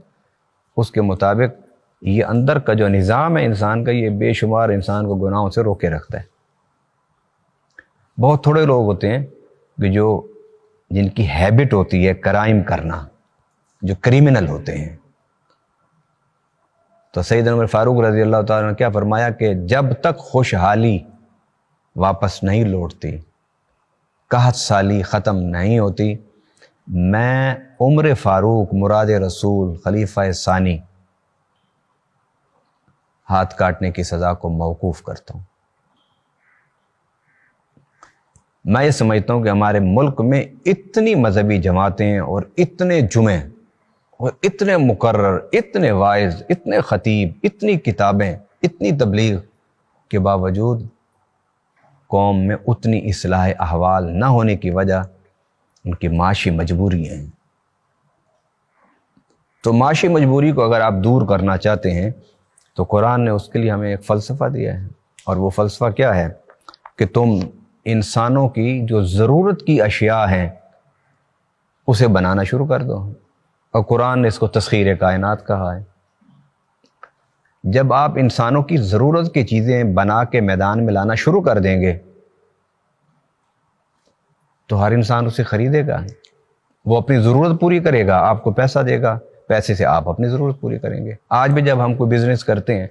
اس کے مطابق یہ اندر کا جو نظام ہے انسان کا، یہ بے شمار انسان کو گناہوں سے روکے رکھتا ہے. بہت تھوڑے لوگ ہوتے ہیں کہ جن کی ہیبٹ ہوتی ہے کرائم کرنا، جو کرمنل ہوتے ہیں. تو سیدنا عمر فاروق رضی اللہ تعالیٰ نے کیا فرمایا کہ جب تک خوشحالی واپس نہیں لوٹتی، قحط سالی ختم نہیں ہوتی، میں عمر فاروق مراد رسول خلیفہ ثانی ہاتھ کاٹنے کی سزا کو موقوف کرتا ہوں. میں یہ سمجھتا ہوں کہ ہمارے ملک میں اتنی مذہبی جماعتیں اور اتنے جمعے اور اتنے مقرر، اتنے واعظ، اتنے خطیب، اتنی کتابیں، اتنی تبلیغ کے باوجود قوم میں اتنی اصلاح احوال نہ ہونے کی وجہ ان کی معاشی مجبوری ہیں. تو معاشی مجبوری کو اگر آپ دور کرنا چاہتے ہیں تو قرآن نے اس کے لیے ہمیں ایک فلسفہ دیا ہے. اور وہ فلسفہ کیا ہے کہ تم انسانوں کی جو ضرورت کی اشیاء ہیں اسے بنانا شروع کر دو. اور قرآن نے اس کو تسخیر کائنات کہا ہے. جب آپ انسانوں کی ضرورت کی چیزیں بنا کے میدان میں لانا شروع کر دیں گے تو ہر انسان اسے خریدے گا، وہ اپنی ضرورت پوری کرے گا، آپ کو پیسہ دے گا، پیسے سے آپ اپنی ضرورت پوری کریں گے. آج بھی جب ہم کوئی بزنس کرتے ہیں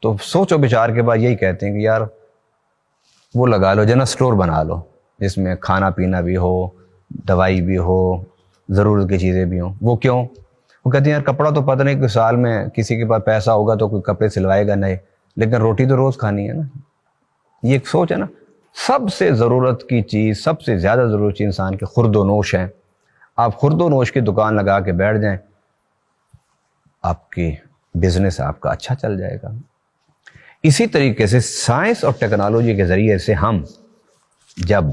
تو سوچ و بچار کے بعد یہی کہتے ہیں کہ یار وہ لگا لو، جنرل اسٹور بنا لو جس میں کھانا پینا بھی ہو، دوائی بھی ہو، ضرورت کی چیزیں بھی ہوں. وہ کیوں؟ وہ کہتے ہیں یار کپڑا تو پتہ نہیں کہ سال میں کسی کے پاس پیسہ ہوگا تو کوئی کپڑے سلوائے گا نہیں، لیکن روٹی تو روز کھانی ہے نا. یہ ایک سوچ ہے نا. سب سے ضرورت کی چیز، سب سے زیادہ ضرورت چیز انسان کے خورد و نوش ہیں. آپ خورد و نوش کی دکان لگا کے بیٹھ جائیں، آپ کی بزنس آپ کا اچھا چل جائے گا. اسی طریقے سے سائنس اور ٹیکنالوجی کے ذریعے سے ہم جب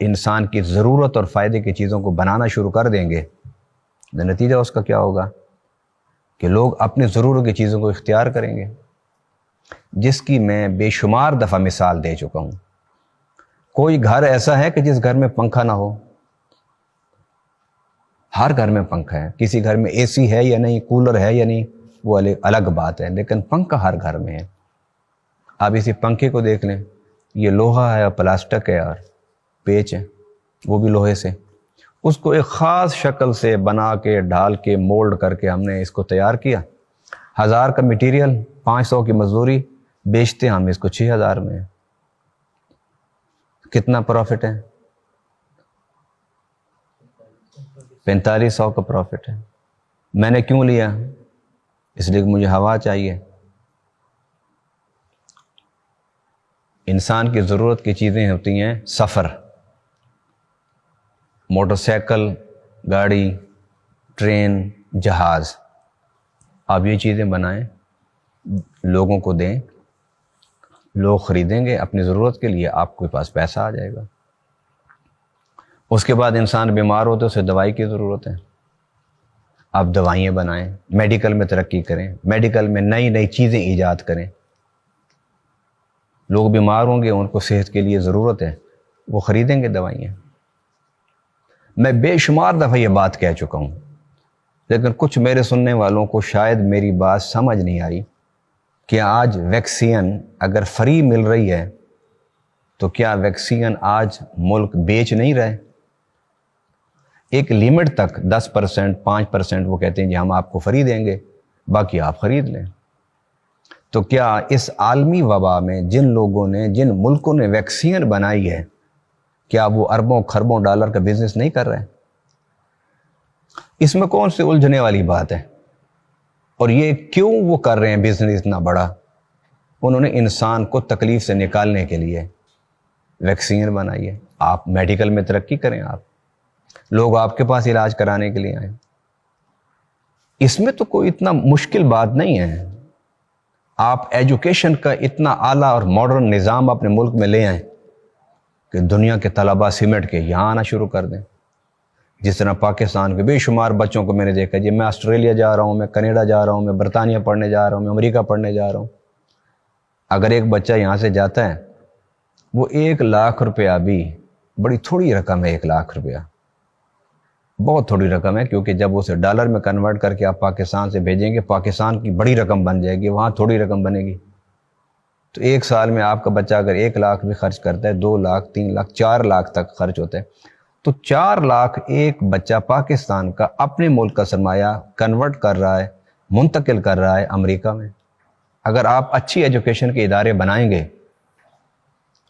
انسان کی ضرورت اور فائدے کی چیزوں کو بنانا شروع کر دیں گے تو نتیجہ اس کا کیا ہوگا کہ لوگ اپنی ضرورت کی چیزوں کو اختیار کریں گے، جس کی میں بے شمار دفعہ مثال دے چکا ہوں. کوئی گھر ایسا ہے کہ جس گھر میں پنکھا نہ ہو؟ ہر گھر میں پنکھا ہے. کسی گھر میں اے سی ہے یا نہیں، کولر ہے یا نہیں، وہ الگ بات ہے، لیکن پنکھا ہر گھر میں ہے. آپ اسی پنکھے کو دیکھ لیں، یہ لوہا ہے اور پلاسٹک ہے اور پیچ ہے، وہ بھی لوہے سے. اس کو ایک خاص شکل سے بنا کے ڈھال کے مولڈ کر کے ہم نے اس کو تیار کیا. 1000 کا مٹیریل، 500 کی مزدوری، بیچتے ہم اس کو 6000 میں. کتنا پروفٹ ہے؟ 4500 کا پروفٹ ہے. میں نے کیوں لیا؟ اس لیے کہ مجھے ہوا چاہیے. انسان کی ضرورت کی چیزیں ہوتی ہیں سفر، موٹر سائیکل، گاڑی، ٹرین، جہاز. آپ یہ چیزیں بنائیں، لوگوں کو دیں، لوگ خریدیں گے اپنی ضرورت کے لیے، آپ کے پاس پیسہ آ جائے گا. اس کے بعد انسان بیمار ہو تو اسے دوائی کی ضرورت ہے، آپ دوائیاں بنائیں، میڈیکل میں ترقی کریں، میڈیکل میں نئی نئی چیزیں ایجاد کریں. لوگ بیمار ہوں گے، ان کو صحت کے لیے ضرورت ہے، وہ خریدیں گے دوائیاں. میں بے شمار دفعہ یہ بات کہہ چکا ہوں، لیکن کچھ میرے سننے والوں کو شاید میری بات سمجھ نہیں آئی کہ آج ویکسین اگر فری مل رہی ہے تو کیا ویکسین آج ملک بیچ نہیں رہے؟ ایک لیمٹ تک 10%، 5% وہ کہتے ہیں جی ہم آپ کو فری دیں گے، باقی آپ خرید لیں. تو کیا اس عالمی وبا میں جن لوگوں نے، جن ملکوں نے ویکسین بنائی ہے، کیا وہ اربوں خربوں ڈالر کا بزنس نہیں کر رہے؟ اس میں کون سی الجھنے والی بات ہے؟ اور یہ کیوں وہ کر رہے ہیں بزنس اتنا بڑا؟ انہوں نے انسان کو تکلیف سے نکالنے کے لیے ویکسین بنائی ہے. آپ میڈیکل میں ترقی کریں، آپ لوگ آپ کے پاس علاج کرانے کے لیے آئیں. اس میں تو کوئی اتنا مشکل بات نہیں ہے. آپ ایجوکیشن کا اتنا اعلیٰ اور ماڈرن نظام اپنے ملک میں لے آئیں کہ دنیا کے طلباء سمٹ کے یہاں آنا شروع کر دیں. جس طرح پاکستان کے بے شمار بچوں کو میں نے دیکھا، جی میں آسٹریلیا جا رہا ہوں، میں کینیڈا جا رہا ہوں، میں برطانیہ پڑھنے جا رہا ہوں، میں امریکہ پڑھنے جا رہا ہوں. اگر ایک بچہ یہاں سے جاتا ہے، وہ 1,00,000 روپیہ بھی بڑی تھوڑی رقم ہے. 1,00,000 روپیہ بہت تھوڑی رقم ہے، کیونکہ جب اسے ڈالر میں کنورٹ کر کے آپ پاکستان سے بھیجیں گے، پاکستان کی بڑی رقم بن جائے گی، وہاں تھوڑی رقم بنے گی. تو ایک سال میں آپ کا بچہ اگر 1,00,000 بھی خرچ کرتا ہے، 2,00,000 3,00,000 4,00,000 تک خرچ ہوتا ہے. تو 4,00,000 ایک بچہ پاکستان کا اپنے ملک کا سرمایہ کنورٹ کر رہا ہے، منتقل کر رہا ہے امریکہ میں. اگر آپ اچھی ایجوکیشن کے ادارے بنائیں گے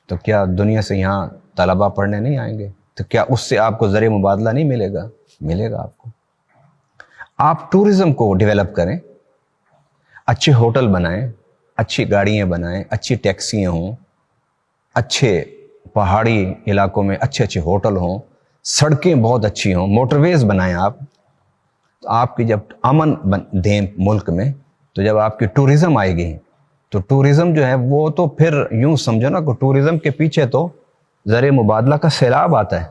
تو کیا دنیا سے یہاں طلباء پڑھنے نہیں آئیں گے؟ تو کیا اس سے آپ کو ذریعہ مبادلہ نہیں ملے گا؟ ملے گا آپ کو. آپ ٹورزم کو ڈیولپ کریں، اچھے ہوٹل بنائیں، اچھی گاڑیاں بنائیں، اچھی ٹیکسیاں ہوں، اچھے پہاڑی علاقوں میں اچھے اچھے ہوٹل ہوں، سڑکیں بہت اچھی ہوں، موٹر ویز بنائیں. آپ کی جب امن دیں ملک میں، تو جب آپ کی ٹورزم آئے گی تو ٹورزم جو ہے وہ تو پھر یوں سمجھو نا کہ ٹورزم کے پیچھے تو ذریعہ مبادلہ کا سیلاب آتا ہے.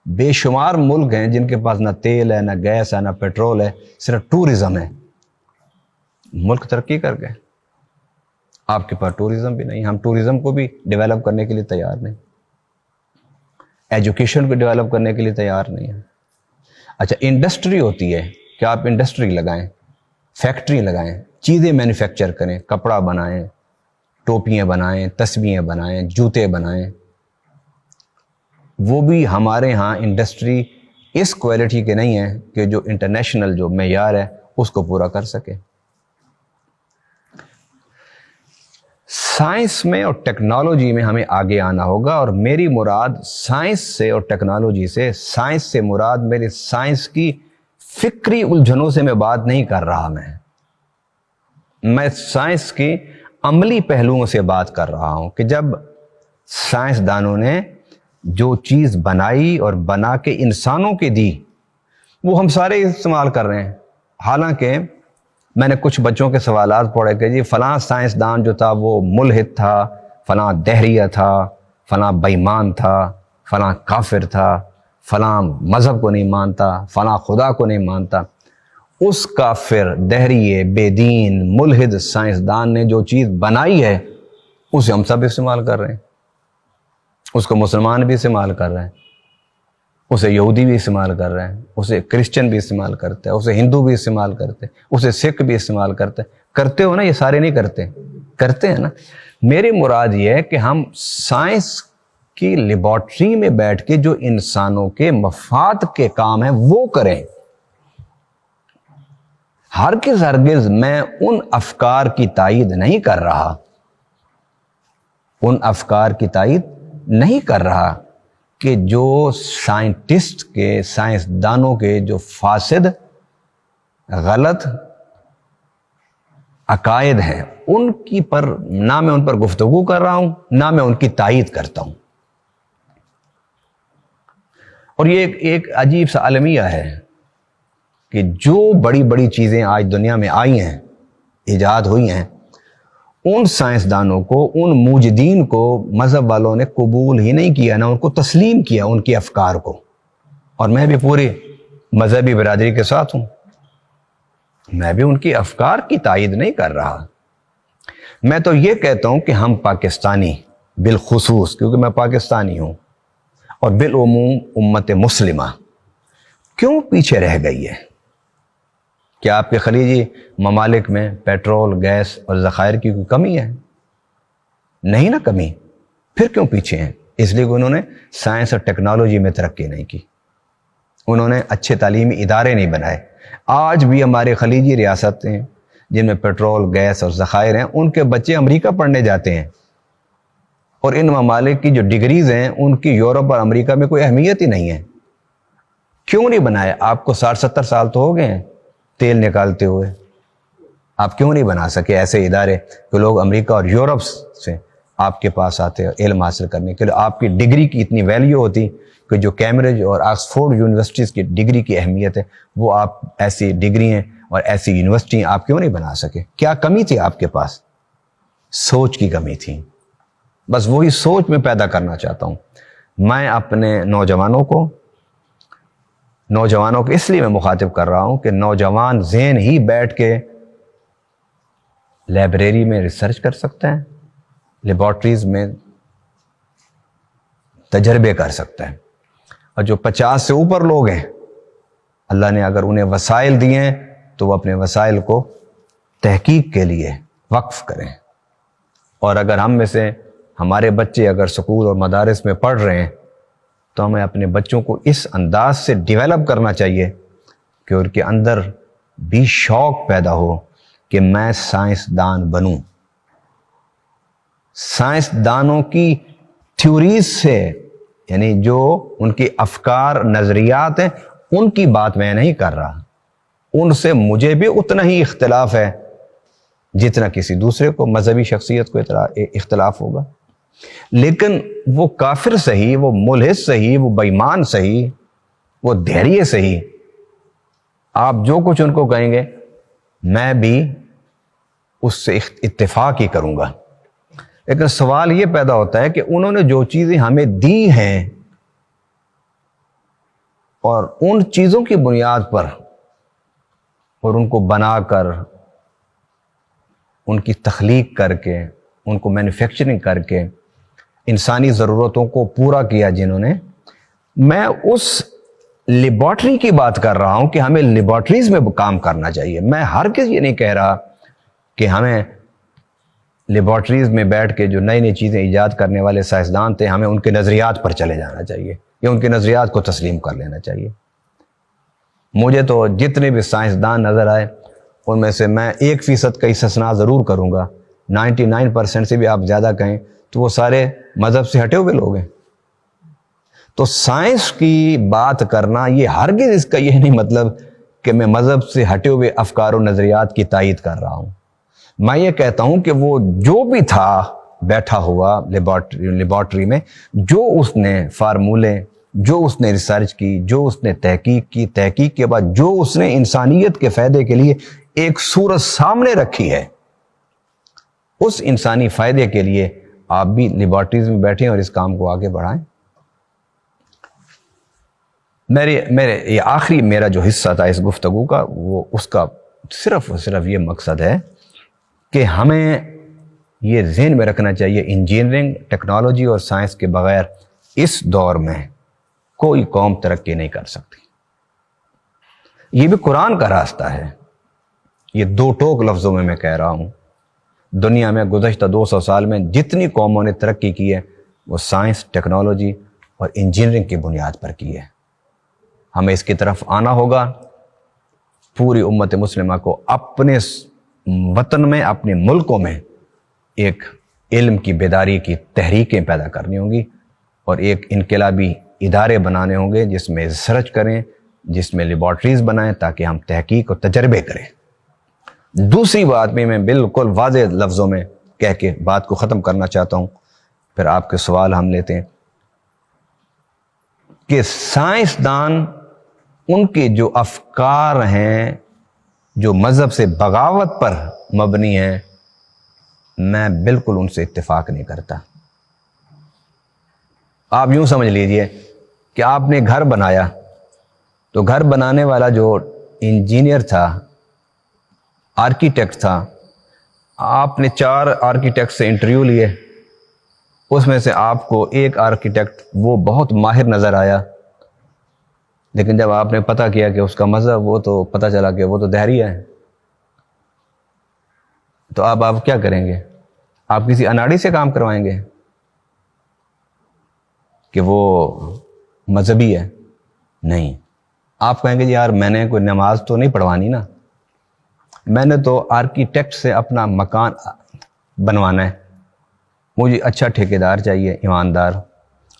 بے شمار ملک ہیں جن کے پاس نہ تیل ہے، نہ گیس ہے، نہ پیٹرول ہے، صرف ٹورزم ہے. ملک ترقی کر گئے. آپ کے پاس ٹورزم بھی نہیں. ہم ٹورزم کو بھی ڈیولپ کرنے کے لیے تیار نہیں، ایجوکیشن کو ڈیولپ کرنے کے لیے تیار نہیں ہے. اچھا، انڈسٹری ہوتی ہے کہ آپ انڈسٹری لگائیں، فیکٹری لگائیں، چیزیں مینوفیکچر کریں، کپڑا بنائیں، ٹوپیاں بنائیں، تسبیحیں بنائیں، جوتے بنائیں. وہ بھی ہمارے ہاں انڈسٹری اس کوالٹی کے نہیں ہے کہ جو انٹرنیشنل جو معیار ہے اس کو پورا کر سکے. سائنس میں اور ٹیکنالوجی میں ہمیں آگے آنا ہوگا. اور میری مراد سائنس سے اور ٹیکنالوجی سے، سائنس سے مراد میری سائنس کی فکری الجھنوں سے میں بات نہیں کر رہا. میں سائنس کی عملی پہلوؤں سے بات کر رہا ہوں کہ جب سائنسدانوں نے جو چیز بنائی اور بنا کے انسانوں کے دی، وہ ہم سارے استعمال کر رہے ہیں. حالانکہ میں نے کچھ بچوں کے سوالات پڑھے کہ جی فلاں سائنسدان جو تھا وہ ملحد تھا، فلاں دہریہ تھا، فلاں بےمان تھا، فلاں کافر تھا، فلاں مذہب کو نہیں مانتا، فلاں خدا کو نہیں مانتا. اس کافر، دہریے، بے دین، ملحد سائنسدان نے جو چیز بنائی ہے اسے ہم سب استعمال کر رہے ہیں. اس کو مسلمان بھی استعمال کر رہے ہیں، اسے یہودی بھی استعمال کر رہے ہیں، اسے کرسچن بھی استعمال کرتے ہیں، اسے ہندو بھی استعمال کرتے ہیں، اسے سکھ بھی استعمال کرتے ہیں. کرتے ہو نا؟ یہ سارے نہیں کرتے، کرتے ہیں نا. میری مراد یہ ہے کہ ہم سائنس کی لیبارٹری میں بیٹھ کے جو انسانوں کے مفاد کے کام ہیں وہ کریں. ہرگز میں ان افکار کی تائید نہیں کر رہا، ان افکار کی تائید نہیں کر رہا کہ جو سائنٹسٹ کے، سائنسدانوں کے جو فاسد، غلط عقائد ہیں ان کی پر نہ میں ان پر گفتگو کر رہا ہوں، نہ میں ان کی تائید کرتا ہوں. اور یہ ایک عجیب سا المیہ ہے کہ جو بڑی بڑی چیزیں آج دنیا میں آئی ہیں، ایجاد ہوئی ہیں، ان سائنسدانوں کو، ان موجدین کو مذہب والوں نے قبول ہی نہیں کیا، نہ ان کو تسلیم کیا ان کے افکار کو. اور میں بھی پوری مذہبی برادری کے ساتھ ہوں، میں بھی ان کی افکار کی تائید نہیں کر رہا. میں تو یہ کہتا ہوں کہ ہم پاکستانی بالخصوص، کیونکہ میں پاکستانی ہوں، اور بالعموم امت مسلمہ کیوں پیچھے رہ گئی ہے؟ کیا آپ کے خلیجی ممالک میں پیٹرول، گیس اور ذخائر کی کوئی کمی ہے؟ نہیں نا کمی. پھر کیوں پیچھے ہیں؟ اس لیے کہ انہوں نے سائنس اور ٹیکنالوجی میں ترقی نہیں کی، انہوں نے اچھے تعلیمی ادارے نہیں بنائے. آج بھی ہمارے خلیجی ریاستیں جن میں پیٹرول، گیس اور ذخائر ہیں، ان کے بچے امریکہ پڑھنے جاتے ہیں، اور ان ممالک کی جو ڈگریز ہیں ان کی یورپ اور امریکہ میں کوئی اہمیت ہی نہیں ہے. کیوں نہیں بنائے؟ آپ کو 60-70 سال تو ہو گئے ہیں تیل نکالتے ہوئے، آپ کیوں نہیں بنا سکے ایسے ادارے کہ لوگ امریکہ اور یورپ سے آپ کے پاس آتے ہیں علم حاصل کرنے کے لیے؟ آپ کی ڈگری کی اتنی ویلیو ہوتی کہ جو کیمبرج اور آکسفورڈ یونیورسٹیز کی ڈگری کی اہمیت ہے، وہ آپ ایسی ڈگری ہیں اور ایسی یونیورسٹی آپ کیوں نہیں بنا سکے؟ کیا کمی تھی آپ کے پاس؟ سوچ کی کمی تھی. بس وہی سوچ میں پیدا کرنا چاہتا ہوں. میں اپنے نوجوانوں کو اس لیے میں مخاطب کر رہا ہوں کہ نوجوان ذہن ہی بیٹھ کے لائبریری میں ریسرچ کر سکتا ہے, لیبارٹریز میں تجربے کر سکتا ہے. اور جو 50 سے اوپر لوگ ہیں, اللہ نے اگر انہیں وسائل دیے ہیں تو وہ اپنے وسائل کو تحقیق کے لیے وقف کریں. اور اگر ہم میں سے ہمارے بچے اگر سکول اور مدارس میں پڑھ رہے ہیں تو ہمیں اپنے بچوں کو اس انداز سے ڈیولپ کرنا چاہیے کہ ان کے اندر بھی شوق پیدا ہو کہ میں سائنسدان بنوں. سائنسدانوں کی تھیوریز سے, یعنی جو ان کے افکار نظریات ہیں, ان کی بات میں نہیں کر رہا. ان سے مجھے بھی اتنا ہی اختلاف ہے جتنا کسی دوسرے کو, مذہبی شخصیت کو اختلاف ہوگا. لیکن وہ کافر صحیح, وہ ملحد صحیح, وہ بے ایمان صحیح, وہ دہریے صحیح, آپ جو کچھ ان کو کہیں گے میں بھی اس سے اتفاق ہی کروں گا. لیکن سوال یہ پیدا ہوتا ہے کہ انہوں نے جو چیزیں ہمیں دی ہیں اور ان چیزوں کی بنیاد پر اور ان کو بنا کر, ان کی تخلیق کر کے, ان کو مینوفیکچرنگ کر کے انسانی ضرورتوں کو پورا کیا جنہوں نے, میں اس لیبارٹری کی بات کر رہا ہوں کہ ہمیں لیبارٹریز میں کام کرنا چاہیے. میں ہرگز یہ نہیں کہہ رہا کہ ہمیں لیبارٹریز میں بیٹھ کے جو نئی نئی چیزیں ایجاد کرنے والے سائنسدان تھے ہمیں ان کے نظریات پر چلے جانا چاہیے یا ان کے نظریات کو تسلیم کر لینا چاہیے. مجھے تو جتنے بھی سائنسدان نظر آئے ان میں سے میں 1% کا استثناء ضرور کروں گا, 99% سے بھی آپ زیادہ کہیں تو وہ سارے مذہب سے ہٹے ہوئے لوگ ہیں. تو سائنس کی بات کرنا یہ ہرگز اس کا یہ نہیں مطلب کہ میں مذہب سے ہٹے ہوئے افکار و نظریات کی تائید کر رہا ہوں. میں یہ کہتا ہوں کہ وہ جو بھی تھا بیٹھا ہوا لیبارٹری میں, جو اس نے فارمولے, جو اس نے ریسرچ کی, جو اس نے تحقیق کی, تحقیق کے بعد جو اس نے انسانیت کے فائدے کے لیے ایک صورت سامنے رکھی ہے, اس انسانی فائدے کے لیے آپ بھی لیبارٹریز میں بیٹھیں اور اس کام کو آگے بڑھائیں. میرے یہ آخری میرا جو حصہ تھا اس گفتگو کا, وہ اس کا صرف اور صرف یہ مقصد ہے کہ ہمیں یہ ذہن میں رکھنا چاہیے انجینئرنگ, ٹیکنالوجی اور سائنس کے بغیر اس دور میں کوئی قوم ترقی نہیں کر سکتی. یہ بھی قرآن کا راستہ ہے. یہ 2 ٹوک لفظوں میں کہہ رہا ہوں. دنیا میں گزشتہ 200 سال میں جتنی قوموں نے ترقی کی ہے وہ سائنس, ٹیکنالوجی اور انجینئرنگ کی بنیاد پر کی ہے. ہمیں اس کی طرف آنا ہوگا. پوری امت مسلمہ کو اپنے وطن میں, اپنے ملکوں میں ایک علم کی بیداری کی تحریکیں پیدا کرنی ہوں گی اور ایک انقلابی ادارے بنانے ہوں گے جس میں ریسرچ کریں, جس میں لیبارٹریز بنائیں تاکہ ہم تحقیق اور تجربے کریں. دوسری بات بھی میں بالکل واضح لفظوں میں کہہ کے بات کو ختم کرنا چاہتا ہوں, پھر آپ کے سوال ہم لیتے ہیں, کہ سائنسدان ان کے جو افکار ہیں جو مذہب سے بغاوت پر مبنی ہیں, میں بالکل ان سے اتفاق نہیں کرتا. آپ یوں سمجھ لیجئے کہ آپ نے گھر بنایا تو گھر بنانے والا جو انجینئر تھا, آرکیٹیکٹ تھا, آپ نے 4 آرکیٹیکٹ سے انٹرویو لیے, اس میں سے آپ کو ایک آرکیٹیکٹ وہ بہت ماہر نظر آیا, لیکن جب آپ نے پتہ کیا کہ اس کا مذہب, وہ تو پتہ چلا کہ وہ تو دہریہ ہے, تو آپ کیا کریں گے؟ آپ کسی اناڑی سے کام کروائیں گے کہ وہ مذہبی ہے؟ نہیں. آپ کہیں گے جی یار میں نے کوئی نماز تو نہیں پڑھوانی نا, میں نے تو آرکیٹیکٹ سے اپنا مکان بنوانا ہے, مجھے اچھا ٹھیکیدار چاہیے, ایماندار,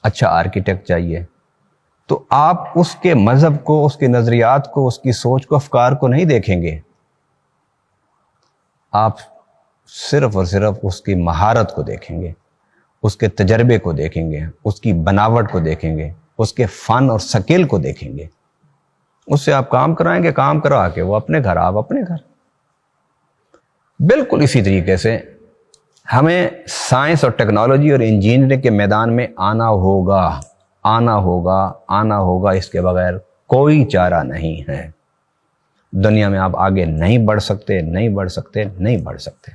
اچھا آرکیٹیکٹ چاہیے. تو آپ اس کے مذہب کو, اس کے نظریات کو, اس کی سوچ کو, افکار کو نہیں دیکھیں گے. آپ صرف اور صرف اس کی مہارت کو دیکھیں گے, اس کے تجربے کو دیکھیں گے, اس کی بناوٹ کو دیکھیں گے, اس کے فن اور سکیل کو دیکھیں گے. اس سے آپ کام کرائیں گے، کام کروا کے وہ اپنے گھر، آپ اپنے گھر۔ بالکل اسی طریقے سے ہمیں سائنس اور ٹیکنالوجی اور انجینئرنگ کے میدان میں آنا ہوگا، آنا ہوگا، آنا ہوگا۔ اس کے بغیر کوئی چارہ نہیں ہے۔ دنیا میں آپ آگے نہیں بڑھ سکتے، نہیں بڑھ سکتے، نہیں بڑھ سکتے۔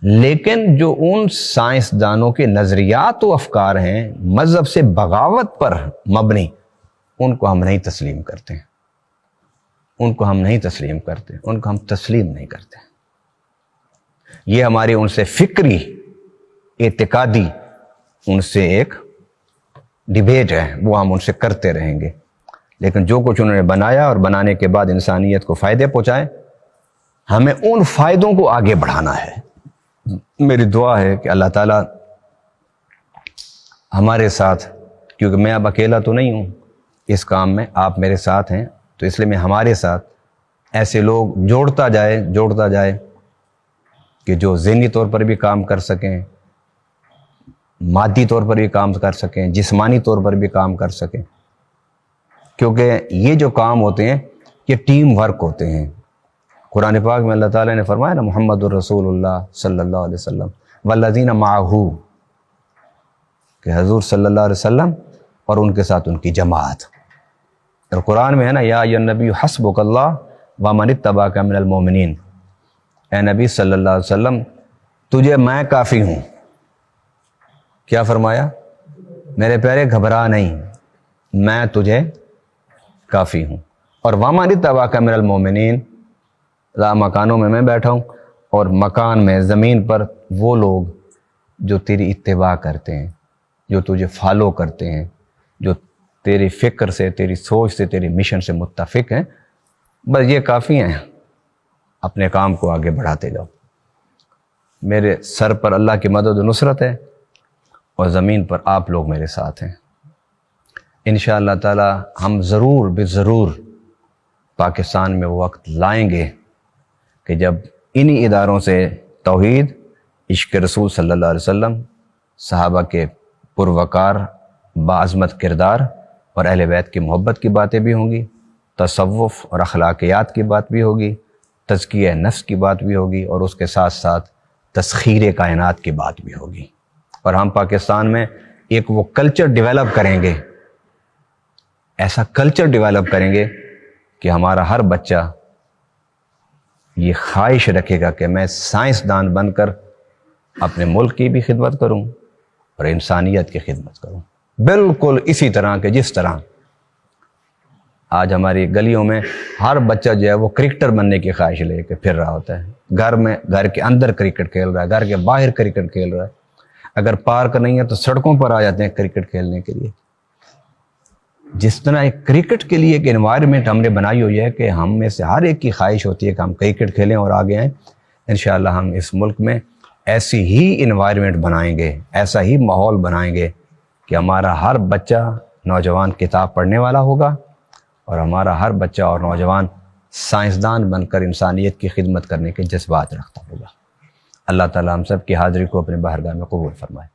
لیکن جو ان سائنسدانوں کے نظریات و افکار ہیں مذہب سے بغاوت پر مبنی، ان کو ہم نہیں تسلیم کرتے، ان کو ہم نہیں تسلیم کرتے، ان کو ہم تسلیم نہیں کرتے۔ یہ ہماری ان سے فکری، اعتقادی ان سے ایک ڈیبیٹ ہے، وہ ہم ان سے کرتے رہیں گے۔ لیکن جو کچھ انہوں نے بنایا اور بنانے کے بعد انسانیت کو فائدے پہنچائے، ہمیں ان فائدوں کو آگے بڑھانا ہے۔ میری دعا ہے کہ اللہ تعالیٰ ہمارے ساتھ، کیونکہ میں اب اکیلا تو نہیں ہوں اس کام میں، آپ میرے ساتھ ہیں، تو اس لیے میں ہمارے ساتھ ایسے لوگ جوڑتا جائے کہ جو ذہنی طور پر بھی کام کر سکیں، مادی طور پر بھی کام کر سکیں، جسمانی طور پر بھی کام کر سکیں، کیونکہ یہ جو کام ہوتے ہیں یہ ٹیم ورک ہوتے ہیں۔ قرآن پاک میں اللہ تعالیٰ نے فرمایا نا، محمد الرسول اللہ صلی اللہ علیہ وسلم والذین معہ، کہ حضور صلی اللہ علیہ وسلم اور ان کے ساتھ ان کی جماعت۔ اور قرآن میں ہے نا، یا ایھا النبی حسبک اللہ ومن اتبعک من المؤمنین، اے نبی صلی اللہ علیہ وسلم تجھے میں کافی ہوں۔ کیا فرمایا؟ میرے پیارے گھبرا نہیں، میں تجھے کافی ہوں۔ اور ومن اتبعک من المؤمنین، مکانوں میں بیٹھا ہوں، اور مکان میں زمین پر وہ لوگ جو تیری اتباع کرتے ہیں، جو تجھے فالو کرتے ہیں، جو تیری فکر سے، تیری سوچ سے، تیری مشن سے متفق ہیں، بس یہ کافی ہیں۔ اپنے کام کو آگے بڑھاتے جاؤ۔ میرے سر پر اللہ کی مدد و نصرت ہے، اور زمین پر آپ لوگ میرے ساتھ ہیں۔ انشاءاللہ تعالی ہم ضرور بضرور پاکستان میں وہ وقت لائیں گے کہ جب انہی اداروں سے توحید، عشق رسول صلی اللہ علیہ وسلم، صحابہ کے پروقار باعظمت کردار اور اہل بیت کی محبت کی باتیں بھی ہوں گی، تصوف اور اخلاقیات کی بات بھی ہوگی، تزکیہ نفس کی بات بھی ہوگی، اور اس کے ساتھ ساتھ تسخیر کائنات کی بات بھی ہوگی۔ اور ہم پاکستان میں ایک وہ کلچر ڈیولپ کریں گے، ایسا کلچر ڈیولپ کریں گے کہ ہمارا ہر بچہ یہ خواہش رکھے گا کہ میں سائنسدان بن کر اپنے ملک کی بھی خدمت کروں اور انسانیت کی خدمت کروں۔ بالکل اسی طرح کہ جس طرح آج ہماری گلیوں میں ہر بچہ جو ہے وہ کرکٹر بننے کی خواہش لے کے پھر رہا ہوتا ہے۔ گھر میں، گھر کے اندر کرکٹ کھیل رہا ہے، گھر کے باہر کرکٹ کھیل رہا ہے، اگر پارک نہیں ہے تو سڑکوں پر آ جاتے ہیں کرکٹ کھیلنے کے لیے۔ جس طرح ایک کرکٹ کے لیے ایک انوائرمنٹ ہم نے بنائی ہوئی ہے کہ ہم میں سے ہر ایک کی خواہش ہوتی ہے کہ ہم کرکٹ کھیلیں اور آگے آئیں، انشاءاللہ ہم اس ملک میں ایسی ہی انوائرمنٹ بنائیں گے، ایسا ہی ماحول بنائیں گے کہ ہمارا ہر بچہ نوجوان کتاب پڑھنے والا ہوگا، اور ہمارا ہر بچہ اور نوجوان سائنسدان بن کر انسانیت کی خدمت کرنے کے جذبات رکھتا ہوگا۔ اللہ تعالیٰ ہم سب کی حاضری کو اپنے بارگاہ میں قبول فرمائے۔